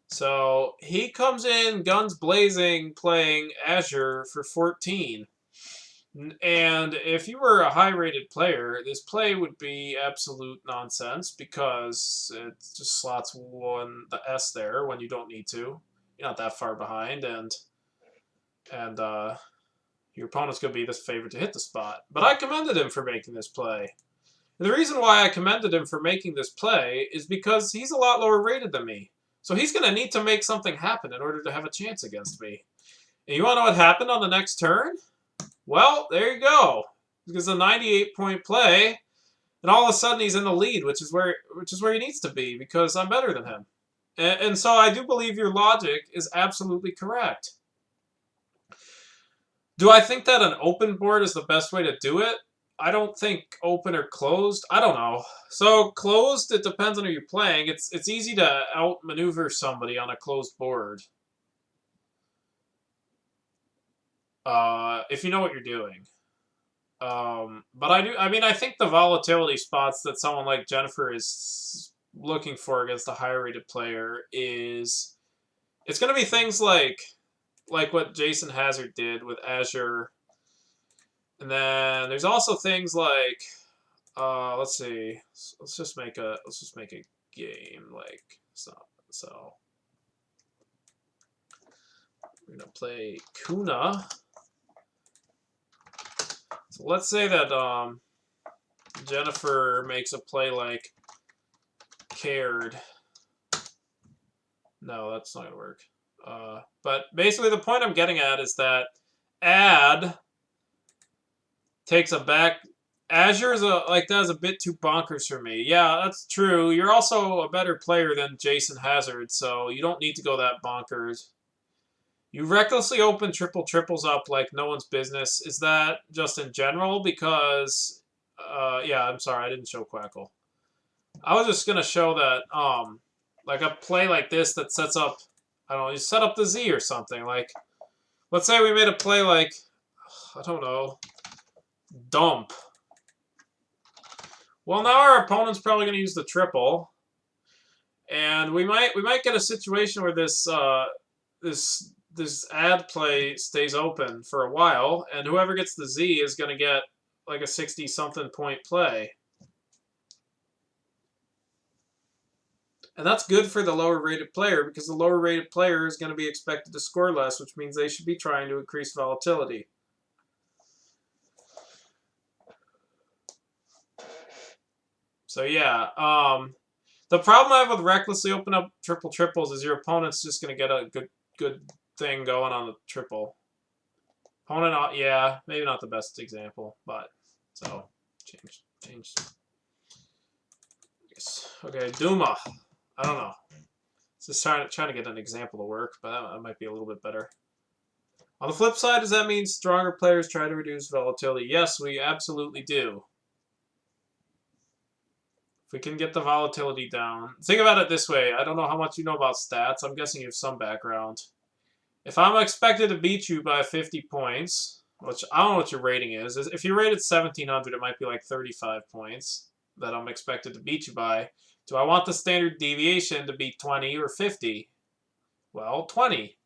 So he comes in guns blazing playing Azure for 14. And if you were a high-rated player, this play would be absolute nonsense, because it just slots the S there when you don't need to. You're not that far behind, and your opponent's going to be the favorite to hit the spot. But I commended him for making this play. And the reason why I commended him for making this play is because he's a lot lower rated than me. So he's going to need to make something happen in order to have a chance against me. And you want to know what happened on the next turn? Well, there you go. Because a 98-point play, and all of a sudden he's in the lead, which is where he needs to be, because I'm better than him. And so I do believe your logic is absolutely correct. Do I think that an open board is the best way to do it? I don't think open or closed. I don't know. So closed, it depends on who you're playing. It's easy to outmaneuver somebody on a closed board. If you know what you're doing. But I think the volatility spots that someone like Jennifer is looking for against a higher rated player is, it's going to be things like what Jason Hazard did with Azure. And then there's also things like, let's see, let's just make a game like so we're gonna play Kuna. So let's say that Jennifer makes a play like Cared. No, that's not gonna work. But basically the point I'm getting at is that add takes a back. Azure is that is a bit too bonkers for me. Yeah, that's true. You're also a better player than Jason Hazard, so you don't need to go that bonkers. You recklessly open triples up like no one's business. Is that just in general? Because, yeah, I'm sorry, I didn't show Quackle. I was just gonna show that, like a play like this that sets up, I don't know, you set up the Z or something. Like, let's say we made a play like, I don't know, dump. Well, now our opponent's probably gonna use the triple, and we might get a situation where this this ad play stays open for a while, and whoever gets the Z is going to get like a 60-something point play. And that's good for the lower rated player because the lower rated player is going to be expected to score less, which means they should be trying to increase volatility. So yeah, the problem I have with recklessly open up triples is your opponent's just going to get a good thing going on the triple. Opponent, yeah, maybe not the best example, but so change. Yes. Okay, Duma. I don't know. Just trying to get an example to work, but that might be a little bit better. On the flip side, does that mean stronger players try to reduce volatility? Yes, we absolutely do. If we can get the volatility down. Think about it this way. I don't know how much you know about stats. I'm guessing you have some background. If I'm expected to beat you by 50 points, which I don't know what your rating is. If you rated 1700, it might be like 35 points that I'm expected to beat you by. Do I want the standard deviation to be 20 or 50? Well, 20.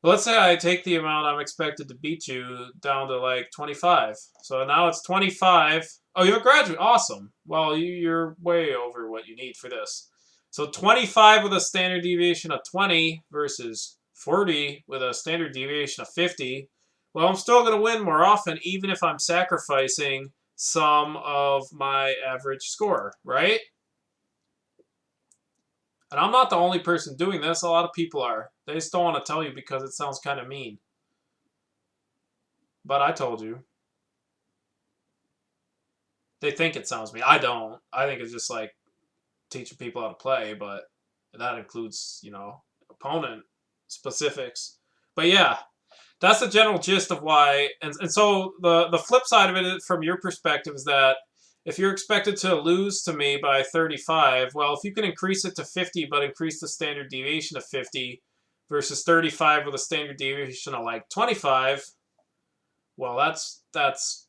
But let's say I take the amount I'm expected to beat you down to like 25. So now it's 25. Oh, you're a graduate. Awesome. Well, you're way over what you need for this. So 25 with a standard deviation of 20 versus 40 with a standard deviation of 50. Well, I'm still going to win more often, even if I'm sacrificing some of my average score, right? And I'm not the only person doing this. A lot of people are. They just don't want to tell you because it sounds kind of mean. But I told you. They think it sounds mean. I don't. I think it's just like teaching people how to play, but that includes, you know, opponent specifics. But yeah, that's the general gist of why. And so the flip side of it from your perspective is that if you're expected to lose to me by 35, well, if you can increase it to 50 but increase the standard deviation to 50 versus 35 with a standard deviation of like 25, well, that's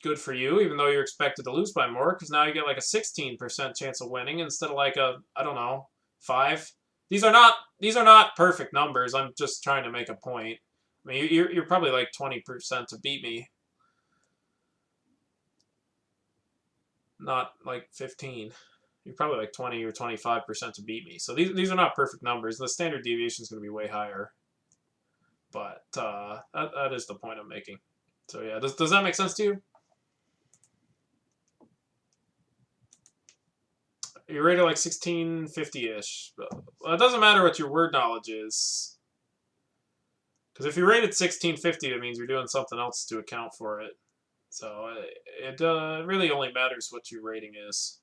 good for you, even though you're expected to lose by more, because now you get like a 16% chance of winning instead of like a, I don't know, 5. These are not perfect numbers. I'm just trying to make a point. I mean, you're probably like 20% to beat me. Not like 15. You're probably like 20 or 25% to beat me. So these are not perfect numbers. The standard deviation is going to be way higher. But that is the point I'm making. So yeah, does that make sense to you? You're rated like 1650-ish. Well, it doesn't matter what your word knowledge is. Because if you're rated 1650, that means you're doing something else to account for it. So it really only matters what your rating is.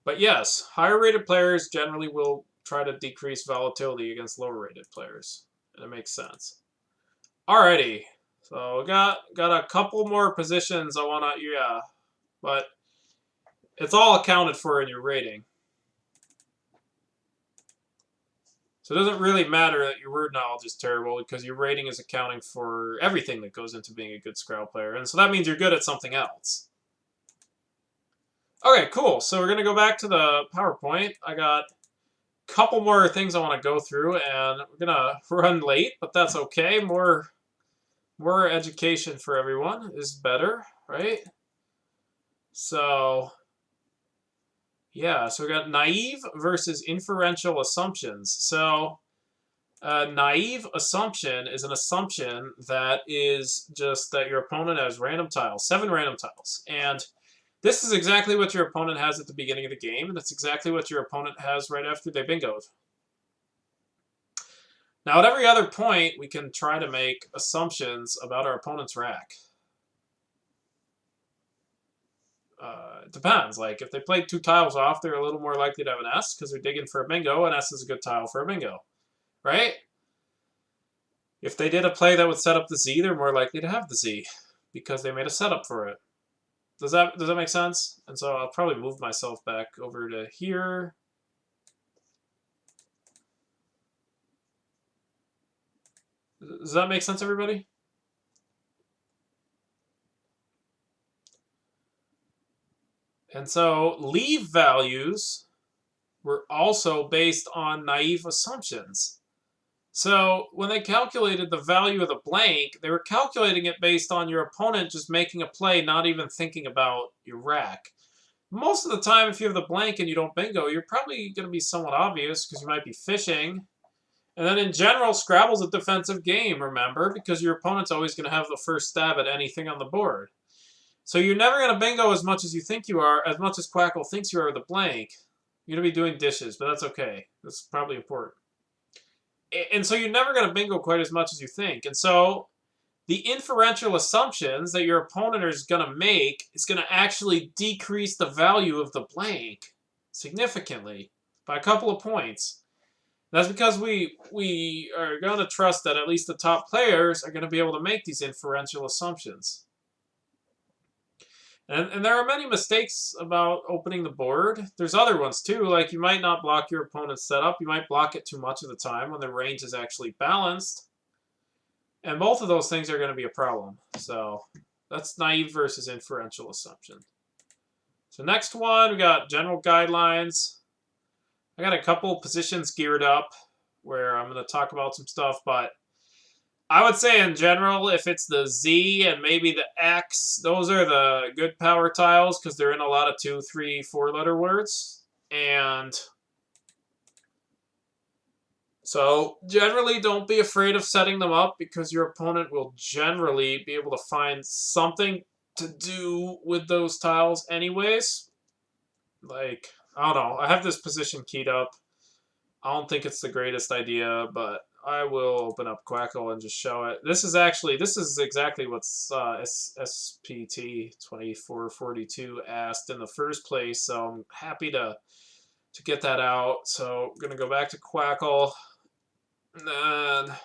But yes, higher rated players generally will try to decrease volatility against lower rated players. And it makes sense. Alrighty. So got a couple more positions I want to, yeah. But it's all accounted for in your rating. So it doesn't really matter that your word knowledge is terrible because your rating is accounting for everything that goes into being a good Scrabble player. And so that means you're good at something else. Okay, cool. So we're going to go back to the PowerPoint. I got a couple more things I want to go through, and we're going to run late, but that's okay. More education for everyone is better, right? So yeah, so we got naive versus inferential assumptions. So a naive assumption is an assumption that is just that your opponent has random tiles, 7 random tiles. And This is exactly what your opponent has at the beginning of the game, and it's exactly what your opponent has right after they bingoed. Now, at every other point, we can try to make assumptions about our opponent's rack. It depends. Like, if they played 2 tiles off, they're a little more likely to have an S because they're digging for a bingo, and S is a good tile for a bingo, right? If they did a play that would set up the Z, they're more likely to have the Z because they made a setup for it. Does that make sense? And so I'll probably move myself back over to here. Does that make sense, everybody? And so leave values were also based on naive assumptions. So when they calculated the value of the blank, they were calculating it based on your opponent just making a play, not even thinking about your rack. Most of the time, if you have the blank and you don't bingo, you're probably going to be somewhat obvious because you might be fishing. And then in general, Scrabble's a defensive game, remember, because your opponent's always going to have the first stab at anything on the board. So you're never going to bingo as much as you think you are, as much as Quackle thinks you are with the blank. You're going to be doing dishes, but that's okay. That's probably important. And so you're never going to bingo quite as much as you think. And so the inferential assumptions that your opponent is going to make is going to actually decrease the value of the blank significantly by a couple of points. That's because we are going to trust that at least the top players are going to be able to make these inferential assumptions. And there are many mistakes about opening the board. There's other ones too, like you might not block your opponent's setup. You might block it too much of the time when the range is actually balanced. And both of those things are going to be a problem. So that's naive versus inferential assumption. So next one, we got general guidelines. I got a couple positions geared up where I'm going to talk about some stuff, but I would say in general, if it's the Z and maybe the X, those are the good power tiles because they're in a lot of 2, 3, 4-letter words. And so generally don't be afraid of setting them up because your opponent will generally be able to find something to do with those tiles anyways. Like, I don't know. I have this position keyed up. I don't think it's the greatest idea, but I will open up Quackle and just show it. This is exactly what SPT 2442 asked in the first place, so I'm happy to get that out. So I'm going to go back to Quackle. And then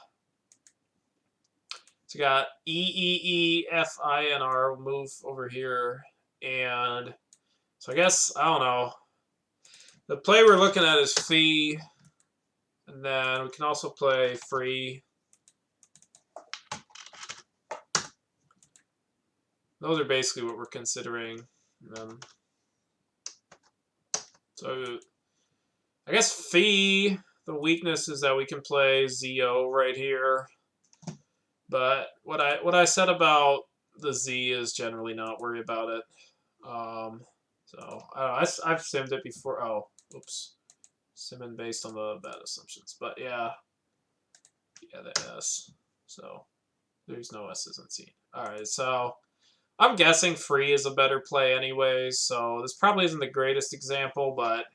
so we got EEEFINR. We'll move over here. And so I guess, I don't know. The play we're looking at is Fee. And then we can also play Free. Those are basically what we're considering. So I guess Fee, the weakness is that we can play ZO right here. But what I said about the Z is generally not worry about it. So I've simmed it before. Oh, oops. Simming based on the bad assumptions. But yeah, the S. So there's no S's in C. Alright, so I'm guessing Free is a better play anyways, so this probably isn't the greatest example, but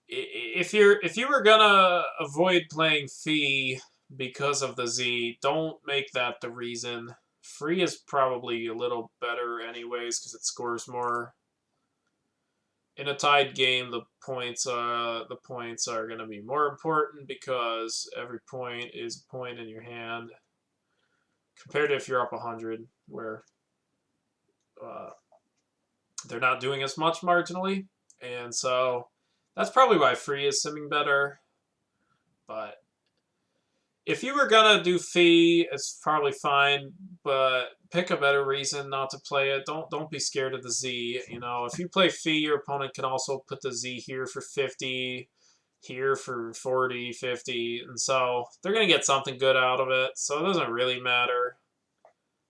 if you were gonna avoid playing Fee because of the Z, don't make that the reason. Free is probably a little better anyways because it scores more. In a tied game, the points are going to be more important because every point is a point in your hand compared to if you're up 100, where they're not doing as much marginally. And so that's probably why Free is simming better. But if you were going to do Fee, it's probably fine, but pick a better reason not to play it. Don't be scared of the Z. You know, if you play Fee, your opponent can also put the Z here for 50, here for 40, 50, and so they're going to get something good out of it, so it doesn't really matter.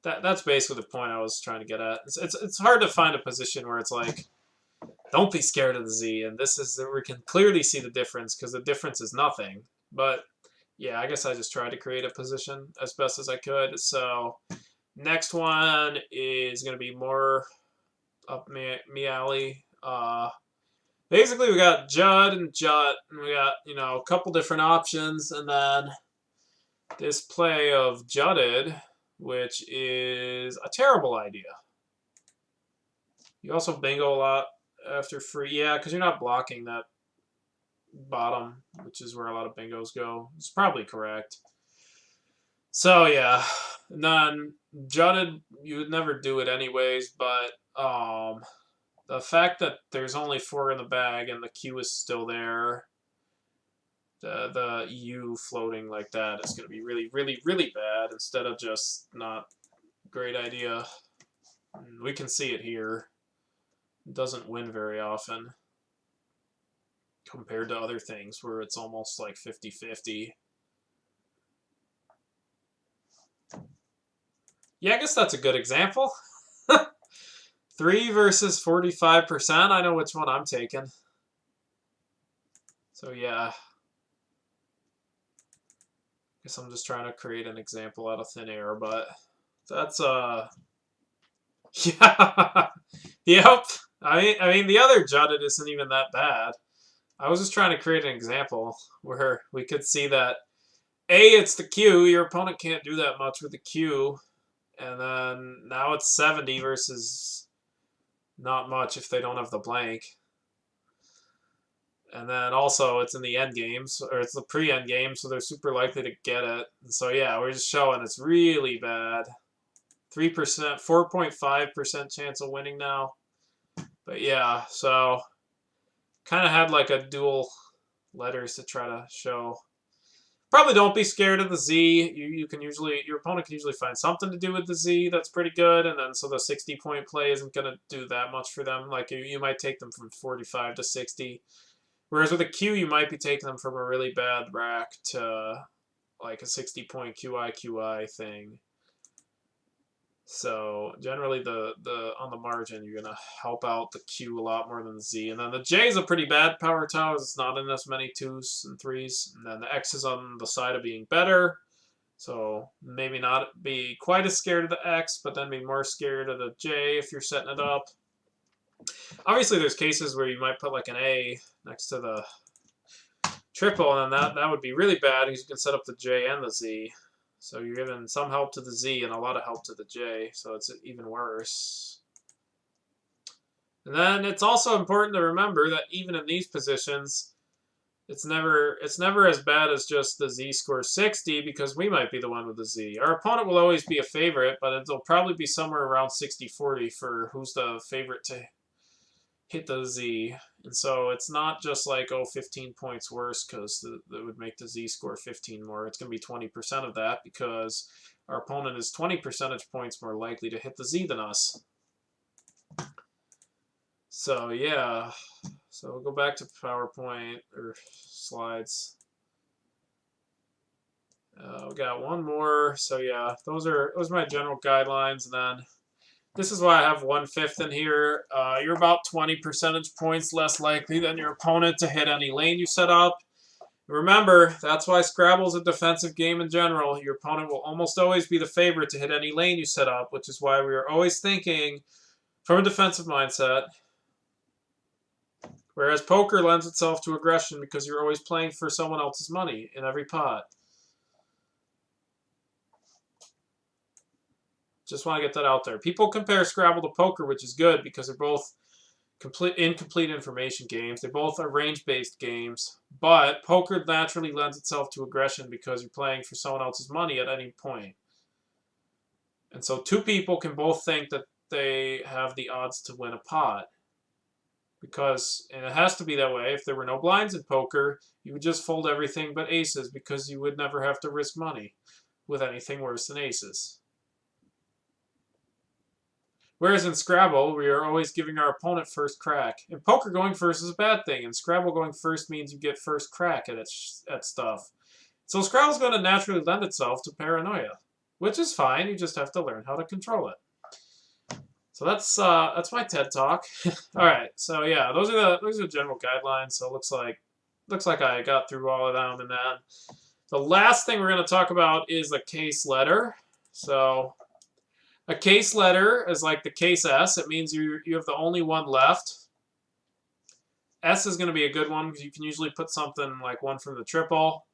That's basically the point I was trying to get at. It's hard to find a position where it's like, don't be scared of the Z, and this is we can clearly see the difference because the difference is nothing, but yeah, I guess I just tried to create a position as best as I could. So next one is going to be more up me alley. Basically, we got Judd and Jut, and we got, you know, a couple different options, and then this play of Jutted, which is a terrible idea. You also bingo a lot after free. Yeah, because you're not blocking that bottom, which is where a lot of bingos go. It's probably correct. So, yeah. And then Jutted, you would never do it anyways, but the fact that there's only 4 in the bag and the Q is still there, the U floating like that is going to be really, really, really bad instead of just not great idea. We can see it here. It doesn't win very often compared to other things where it's almost like 50-50. Yeah, I guess that's a good example. 3 versus 45%. I know which one I'm taking. So yeah. Guess I'm just trying to create an example out of thin air, but that's yeah. Yep. I mean the other Jutted isn't even that bad. I was just trying to create an example where we could see that it's the Q. Your opponent can't do that much with the Q. And then now it's 70 versus not much if they don't have the blank. And then also it's in the end games, or it's the pre-end game, so they're super likely to get it. And so yeah, we're just showing it's really bad. 3%, 4.5% chance of winning now. But yeah, so kind of had like a dual letters to try to show. Probably don't be scared of the Z. You can usually, your opponent can usually find something to do with the Z that's pretty good, and then so the 60-point play isn't going to do that much for them. Like you might take them from 45 to 60. Whereas with a Q, you might be taking them from a really bad rack to like a 60-point QI thing. So generally the on the margin, you're gonna help out the Q a lot more than the Z. And then the J is a pretty bad power tile. It's not in as many 2s and 3s. And then the X is on the side of being better. So maybe not be quite as scared of the X, but then be more scared of the J if you're setting it up. Obviously, there's cases where you might put like an A next to the triple, and then that would be really bad because you can set up the J and the Z. So you're giving some help to the Z and a lot of help to the J, so it's even worse. And then it's also important to remember that even in these positions, it's never as bad as just the Z scores 60 because we might be the one with the Z. Our opponent will always be a favorite, but it'll probably be somewhere around 60-40 for who's the favorite to hit the Z. And so it's not just like, oh, 15 points worse because that would make the Z score 15 more. It's going to be 20% of that because our opponent is 20 percentage points more likely to hit the Z than us. So yeah, so we'll go back to PowerPoint or slides. We got one more. So yeah, those are my general guidelines. And then this is why I have 1/5 in here. You're about 20 percentage points less likely than your opponent to hit any lane you set up. Remember, that's why Scrabble is a defensive game in general. Your opponent will almost always be the favorite to hit any lane you set up, which is why we are always thinking from a defensive mindset. Whereas poker lends itself to aggression because you're always playing for someone else's money in every pot. Just want to get that out there. People compare Scrabble to poker, which is good because they're both incomplete information games. They both are range-based games, but poker naturally lends itself to aggression because you're playing for someone else's money at any point. And so 2 people can both think that they have the odds to win a pot. And it has to be that way. If there were no blinds in poker, you would just fold everything but aces because you would never have to risk money with anything worse than aces. Whereas in Scrabble, we are always giving our opponent first crack. In poker, going first is a bad thing. In Scrabble, going first means you get first crack at stuff. So Scrabble's going to naturally lend itself to paranoia, which is fine. You just have to learn how to control it. So that's my TED Talk. All right, so yeah, those are the general guidelines. So it looks like I got through all of them. And then the last thing we're going to talk about is a case letter. So A case letter is like the case S. It means you have the only one left. S is going to be a good one because you can usually put something like one from the triple.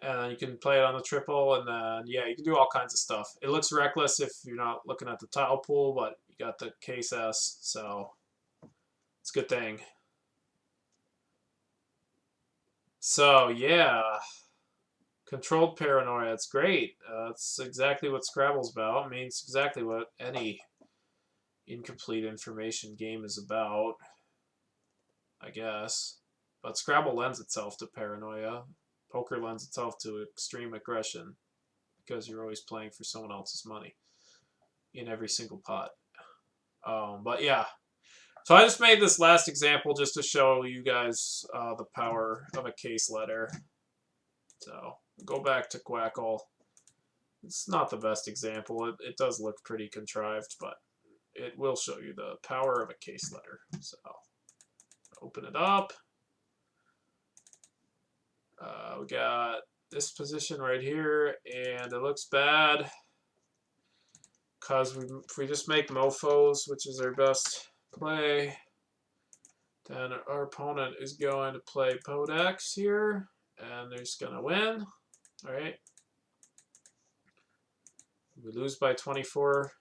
And you can play it on the triple, and then, yeah, you can do all kinds of stuff. It looks reckless if you're not looking at the tile pool, but you got the case S, so it's a good thing. So, yeah, controlled paranoia, it's great. It's exactly what Scrabble's about. It means exactly what any incomplete information game is about, I guess. But Scrabble lends itself to paranoia. Poker lends itself to extreme aggression because you're always playing for someone else's money in every single pot. But yeah, so I just made this last example just to show you guys the power of a case letter. So go back to Quackle. It's not the best example. It does look pretty contrived, but it will show you the power of a case letter. So open it up. We got this position right here, and it looks bad because if we just make mofos, which is our best play, then our opponent is going to play Podex here, and they're just going to win. All right. We lose by 24.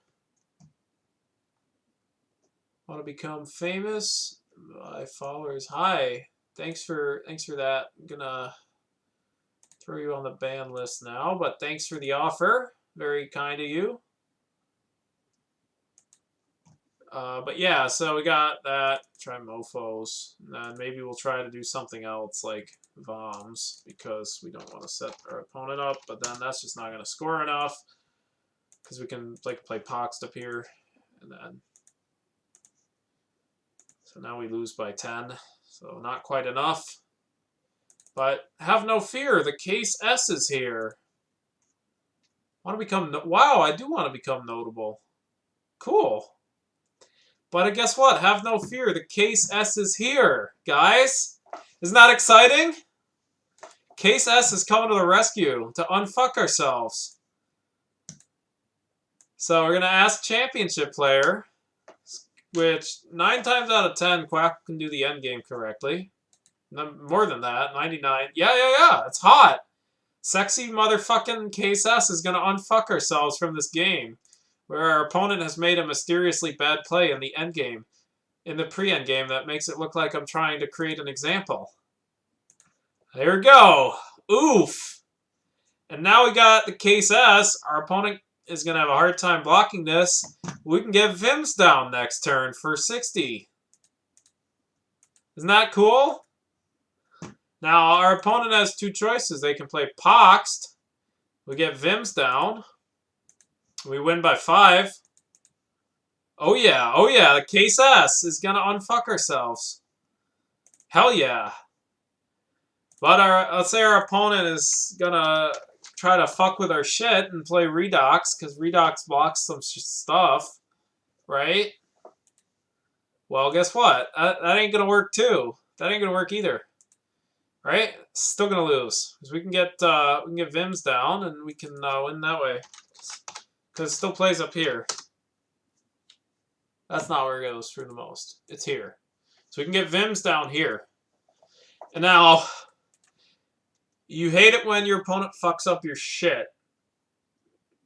Want to become famous? My followers. Hi. Thanks for that. I'm gonna throw you on the ban list now, but thanks for the offer. Very kind of you. But yeah, so we got that. Try mofos. And maybe we'll try to do something else like Voms because we don't want to set our opponent up, but then that's just not going to score enough because we can play Poxed up here. And then, so now we lose by 10. So not quite enough. But have no fear, the case S is here. Want to become, wow, I do want to become notable. Cool. But guess what? Have no fear, the case S is here, guys. Isn't that exciting? Case S is coming to the rescue to unfuck ourselves. So we're going to ask Championship Player, which 9 times out of 10, Quack can do the endgame correctly. More than that, 99. Yeah, it's hot. Sexy motherfucking Case S is going to unfuck ourselves from this game, where our opponent has made a mysteriously bad play in the endgame, in the pre-end game that makes it look like I'm trying to create an example. There we go. Oof. And now we got the Case S. Our opponent is going to have a hard time blocking this. We can get Vims down next turn for 60. Isn't that cool? Now, our opponent has 2 choices. They can play Poxed. We get Vims down. We win by 5. Oh yeah, the Case S is going to unfuck ourselves. Hell yeah. But let's say our opponent is going to try to fuck with our shit and play Redox, because Redox blocks some stuff, right? Well, guess what? That ain't going to work too. That ain't going to work either. Right? Still gonna lose because we can get Vims down and we can win that way. Because it still plays up here. That's not where it goes for the most. It's here. So we can get Vims down here. And now, you hate it when your opponent fucks up your shit.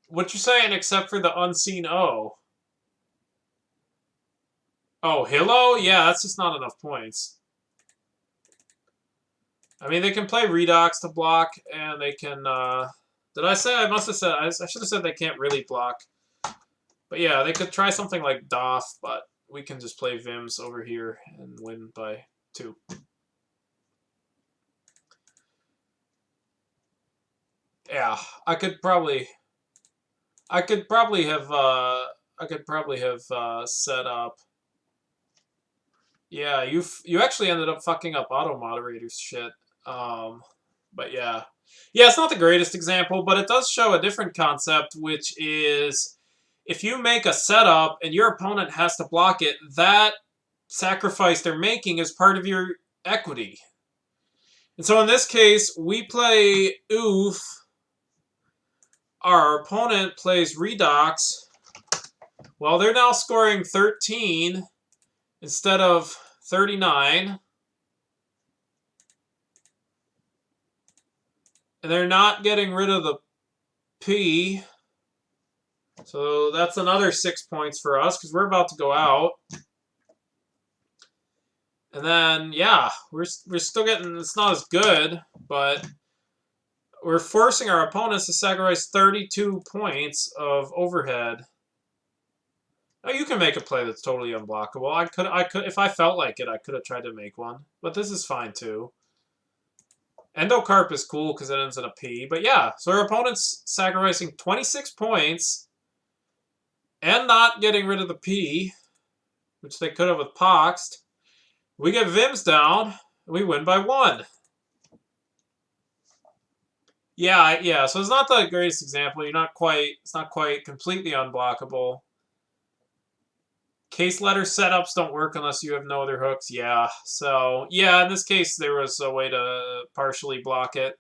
What you saying except for the unseen O? Oh, Hillo? Yeah, that's just not enough points. I mean, they can play Redox to block, and they can, did I say? I must have said, I should have said they can't really block. But yeah, they could try something like Doff, but we can just play Vims over here and win by 2. Yeah, I could probably have set up. Yeah, you actually ended up fucking up auto moderator's shit. But yeah. Yeah, it's not the greatest example, but it does show a different concept, which is if you make a setup and your opponent has to block it, that sacrifice they're making is part of your equity. And so in this case, we play Oof. our opponent plays Redox. Well, they're now scoring 13 instead of 39. And they're not getting rid of the P. So that's another 6 points for us because we're about to go out. And then, yeah, we're still getting, it's not as good, but we're forcing our opponents to sacrifice 32 points of overhead. Now you can make a play that's totally unblockable. I could, if I felt like it, I could have tried to make one. But this is fine too. Endocarp is cool because it ends in a P. But yeah, so our opponent's sacrificing 26 points and not getting rid of the P, which they could have with Poxed. We get Vims down, and we win by 1. Yeah, so it's not the greatest example. It's not quite completely unblockable. Case letter setups don't work unless you have no other hooks. Yeah, so yeah, in this case there was a way to partially block it.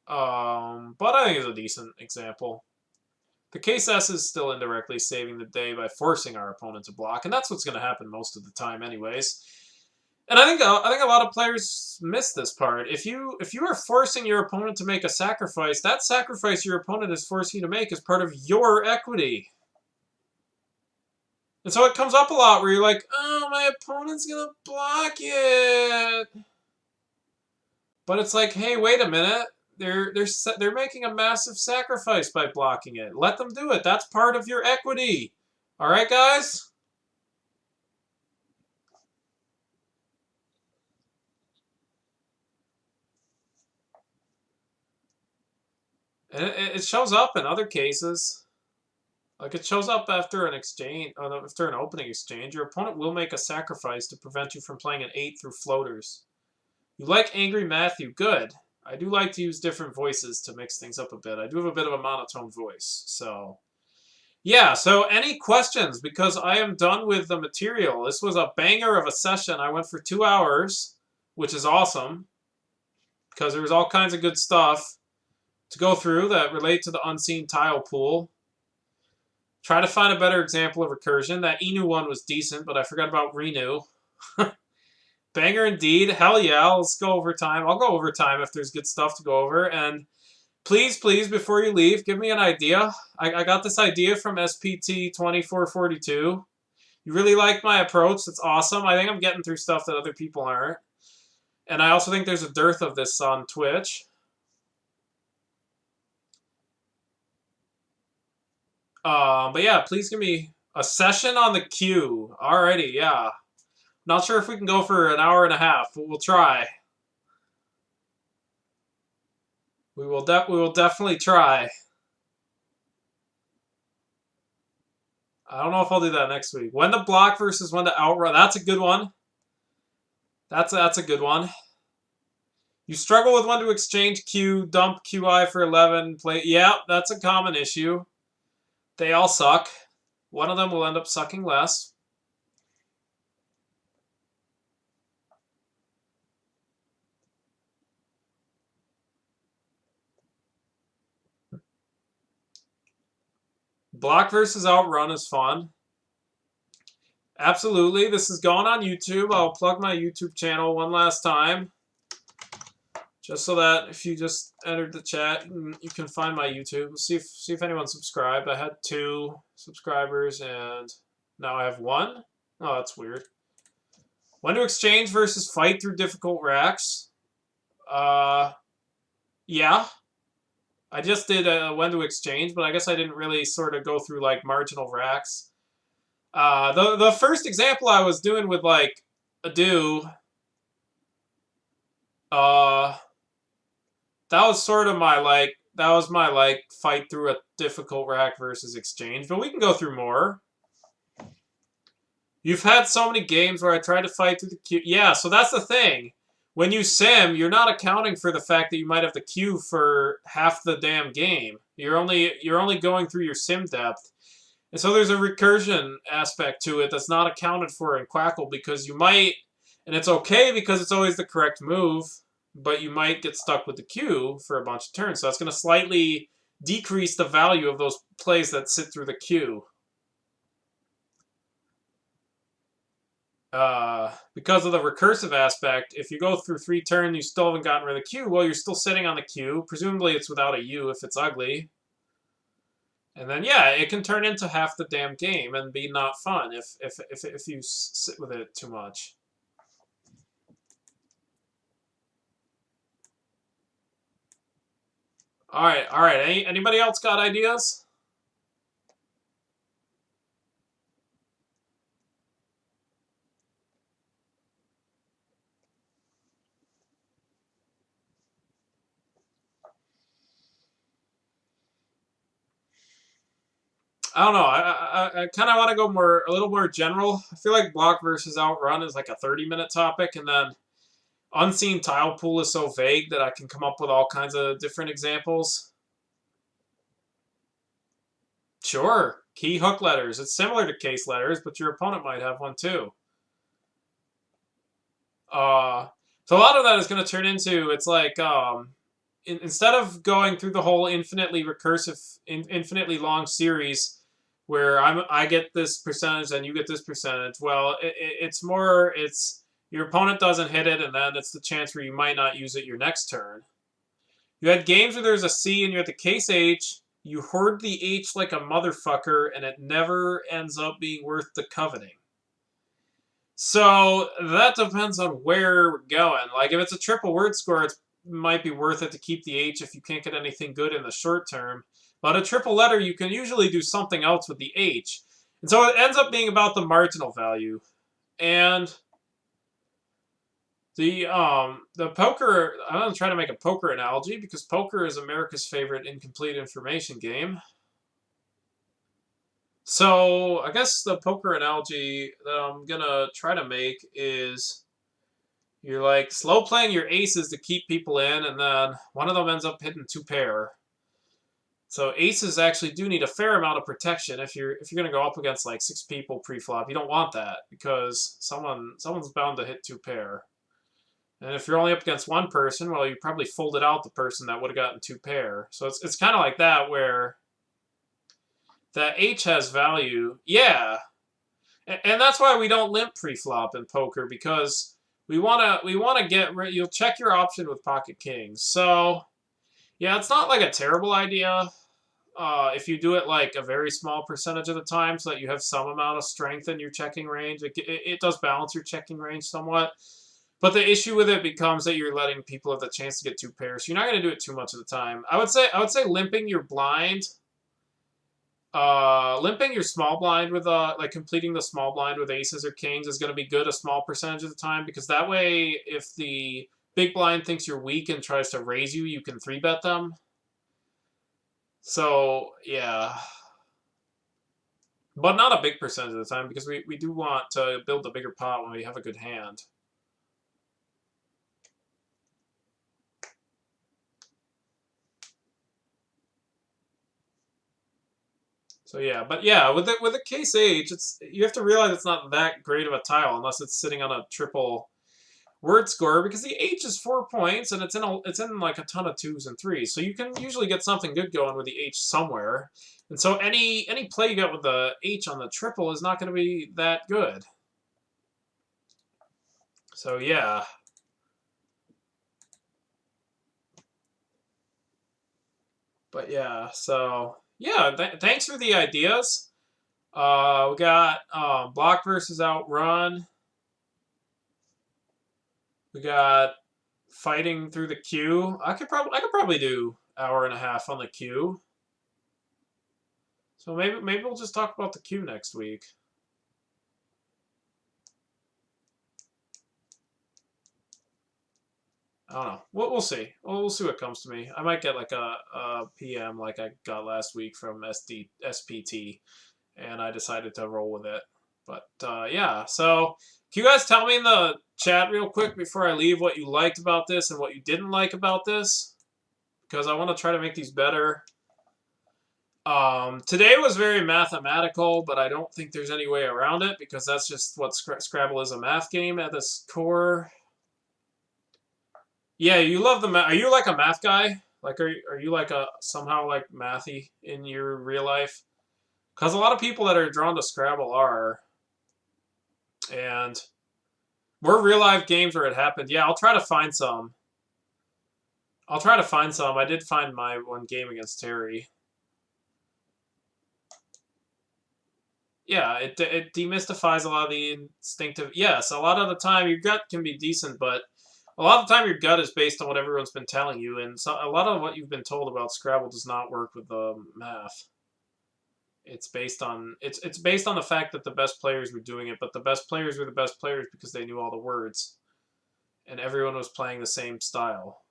But I think it's a decent example. The Case S is still indirectly saving the day by forcing our opponent to block, and that's what's going to happen most of the time, anyways. And I think a lot of players miss this part. If you are forcing your opponent to make a sacrifice, that sacrifice your opponent is forcing you to make is part of your equity. And so it comes up a lot where you're like, oh, my opponent's going to block it. But it's like, hey, wait a minute. They're making a massive sacrifice by blocking it. Let them do it. That's part of your equity. All right, guys? And it shows up in other cases. Like, it shows up after an exchange, after an opening exchange. Your opponent will make a sacrifice to prevent you from playing an 8 through floaters. You like Angry Matthew? Good. I do like to use different voices to mix things up a bit. I do have a bit of a monotone voice. So, yeah. So, any questions? Because I am done with the material. This was a banger of a session. I went for 2 hours, which is awesome. Because there was all kinds of good stuff to go through that relate to the unseen tile pool. Try to find a better example of recursion. That Inu one was decent, but I forgot about Renew. Banger indeed. Hell yeah, let's go overtime. I'll go overtime if there's good stuff to go over. And please, before you leave, give me an idea. I got this idea from SPT2442. You really like my approach. That's awesome. I think I'm getting through stuff that other people aren't. And I also think there's a dearth of this on Twitch. But yeah, please give me a session on the queue. Alrighty, yeah. Not sure if we can go for an hour and a half, but we'll try. We will definitely try. I don't know if I'll do that next week. When to block versus when to outrun. That's a good one. That's a good one. You struggle with when to exchange Q, dump QI for 11, play. Yeah, that's a common issue. They all suck. One of them will end up sucking less. Block versus outrun is fun. Absolutely. This is going on YouTube. I'll plug my YouTube channel one last time. Just so that if you just entered the chat, you can find my YouTube. See if anyone subscribed. I had 2 subscribers, and now I have 1. Oh, that's weird. When to exchange versus fight through difficult racks. Yeah. I just did when to exchange, but I guess I didn't really sort of go through, like, marginal racks. The first example I was doing with, like, Adu, that was sort of my, like, fight through a difficult rack versus exchange. But we can go through more. You've had so many games where I tried to fight through the queue. Yeah, so that's the thing. When you sim, you're not accounting for the fact that you might have the queue for half the damn game. You're only going through your sim depth. And so there's a recursion aspect to it that's not accounted for in Quackle because you might, and it's okay because it's always the correct move, but you might get stuck with the queue for a bunch of turns. So that's going to slightly decrease the value of those plays that sit through the queue. Because of the recursive aspect, if you go through 3 turns, you still haven't gotten rid of the queue, well, you're still sitting on the queue. Presumably it's without a U if it's ugly. And then, yeah, it can turn into half the damn game and be not fun if you sit with it too much. All right. Anybody else got ideas? I don't know. I kind of want to go a little more general. I feel like block versus outrun is like a 30-minute topic, and then unseen tile pool is so vague that I can come up with all kinds of different examples. Sure, key hook letters. It's similar to case letters, but your opponent might have one too. So a lot of that is going to turn into, it's like, instead of going through the whole infinitely recursive, infinitely long series where I get this percentage and you get this percentage, well, it's more, it's your opponent doesn't hit it, and then it's the chance where you might not use it your next turn. You had games where there's a C and you're at the case H, you hoard the H like a motherfucker, and it never ends up being worth the coveting. So that depends on where we're going. Like if it's a triple word score, it might be worth it to keep the H if you can't get anything good in the short term. But a triple letter, you can usually do something else with the H. And so it ends up being about the marginal value. And the poker, I'm going to try to make a poker analogy because poker is America's favorite incomplete information game. So I guess the poker analogy that I'm going to try to make is you're like slow playing your aces to keep people in, and then one of them ends up hitting 2 pair. So aces actually do need a fair amount of protection if you're going to go up against like 6 people pre-flop. You don't want that because someone's bound to hit 2 pair. And if you're only up against one person, well, you probably folded out the person that would have gotten 2 pair. So it's kind of like that where that H has value. Yeah. And that's why we don't limp pre-flop in poker, because we wanna get rid. You'll check your option with pocket kings. So yeah, it's not like a terrible idea if you do it like a very small percentage of the time, so that you have some amount of strength in your checking range. It does balance your checking range somewhat. But the issue with it becomes that you're letting people have the chance to get 2 pairs. So you're not going to do it too much of the time. I would say limping your blind. Limping your small blind with like completing the small blind with aces or kings is going to be good a small percentage of the time, because that way if the big blind thinks you're weak and tries to raise you, you can 3-bet them. So yeah, but not a big percentage of the time, because we do want to build a bigger pot when we have a good hand. So yeah, but yeah, with the case H, you have to realize it's not that great of a tile unless it's sitting on a triple word score, because the H is 4 points and it's in like a ton of 2s and 3s, so you can usually get something good going with the H somewhere. And so any play you get with the H on the triple is not going to be that good. So yeah. But yeah, so yeah, thanks for the ideas. We got block versus outrun. We got fighting through the queue. I could probably do hour and a half on the queue. So maybe we'll just talk about the queue next week. I don't know. We'll see. We'll see what comes to me. I might get like a PM like I got last week from SPT, and I decided to roll with it. But yeah, so can you guys tell me in the chat real quick before I leave what you liked about this and what you didn't like about this? Because I want to try to make these better. Today was very mathematical, but I don't think there's any way around it, because that's just what Scrabble is, a math game at its core. Yeah, you love the math. Are you like a math guy? Like, are you like a somehow like mathy in your real life? Because a lot of people that are drawn to Scrabble are, and we're real life games where it happened. Yeah, I'll try to find some. I'll try to find some. I did find my one game against Terry. Yeah, it demystifies a lot of the instinctive. Yes, a lot of the time your gut can be decent, but a lot of the time your gut is based on what everyone's been telling you, and so a lot of what you've been told about Scrabble does not work with the math. It's based on it's based on the fact that the best players were doing it, but the best players were the best players because they knew all the words, and everyone was playing the same style,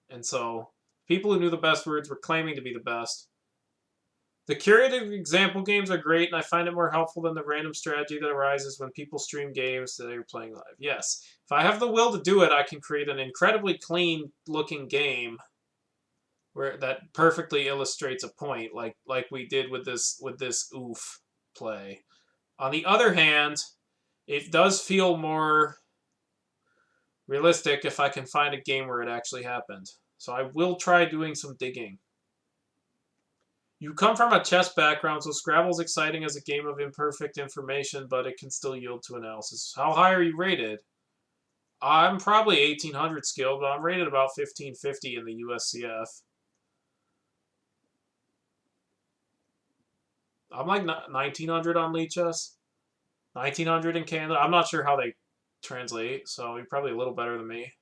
and so people who knew the best words were claiming to be the best. The curated example games are great, and I find it more helpful than the random strategy that arises when people stream games that they're playing live. Yes, if I have the will to do it, I can create an incredibly clean-looking game where that perfectly illustrates a point, like we did with this oof play. On the other hand, it does feel more realistic if I can find a game where it actually happened. So I will try doing some digging. You come from a chess background, so Scrabble's exciting as a game of imperfect information, but it can still yield to analysis. How high are you rated? I'm probably 1800 skilled, but I'm rated about 1550 in the USCF. I'm like 1900 on Lichess. 1900 in Canada. I'm not sure how they translate, so you're probably a little better than me.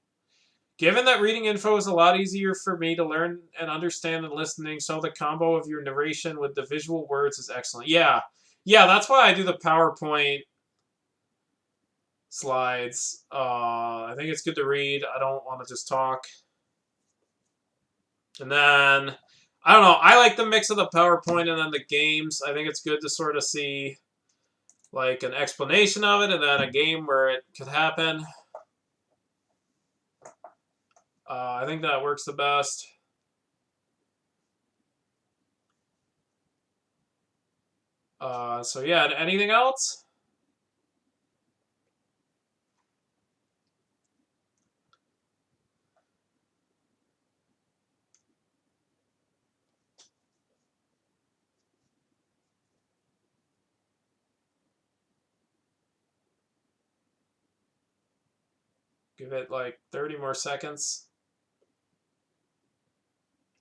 Given that reading info is a lot easier for me to learn and understand than listening, so the combo of your narration with the visual words is excellent. Yeah, that's why I do the PowerPoint slides. I think it's good to read. I don't want to just talk. And then, I don't know. I like the mix of the PowerPoint and then the games. I think it's good to sort of see like an explanation of it and then a game where it could happen. I think that works the best. So yeah, anything else? Give it like 30 more seconds.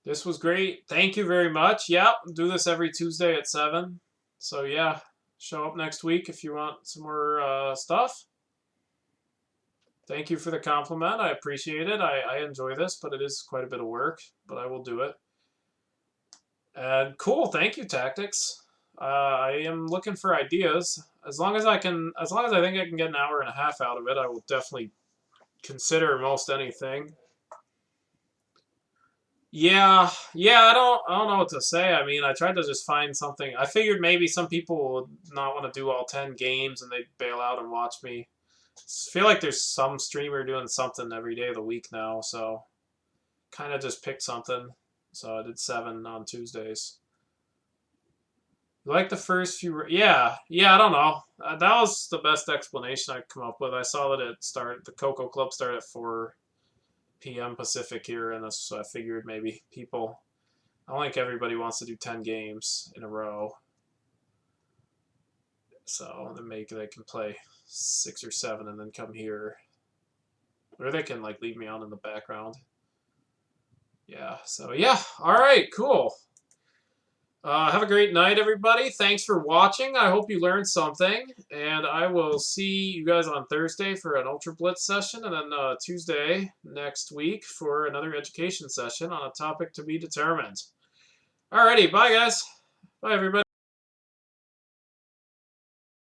This was great. Thank you very much. Yeah, do this every Tuesday at 7. So yeah, show up next week if you want some more stuff. Thank you for the compliment. I appreciate it. I enjoy this, but it is quite a bit of work, but I will do it. And cool. Thank you, Tactics. I am looking for ideas. As long as I think I can get an hour and a half out of it, I will definitely consider most anything. Yeah, I don't know what to say. I mean, I tried to just find something. I figured maybe some people would not want to do all 10 games and they'd bail out and watch me. I feel like there's some streamer doing something every day of the week now, so kind of just picked something. So I did 7 on Tuesdays. Like the first few, yeah, I don't know. That was the best explanation I could come up with. I saw that the Coco Club started at 4 p.m. Pacific here, and so I figured maybe people. I don't think everybody wants to do 10 games in a row. So they can play 6 or 7 and then come here. Or they can like leave me on in the background. Yeah, so yeah. All right, cool. Have a great night, everybody. Thanks for watching. I hope you learned something. And I will see you guys on Thursday for an Ultra Blitz session. And then Tuesday next week for another education session on a topic to be determined. Alrighty, bye, guys. Bye, everybody.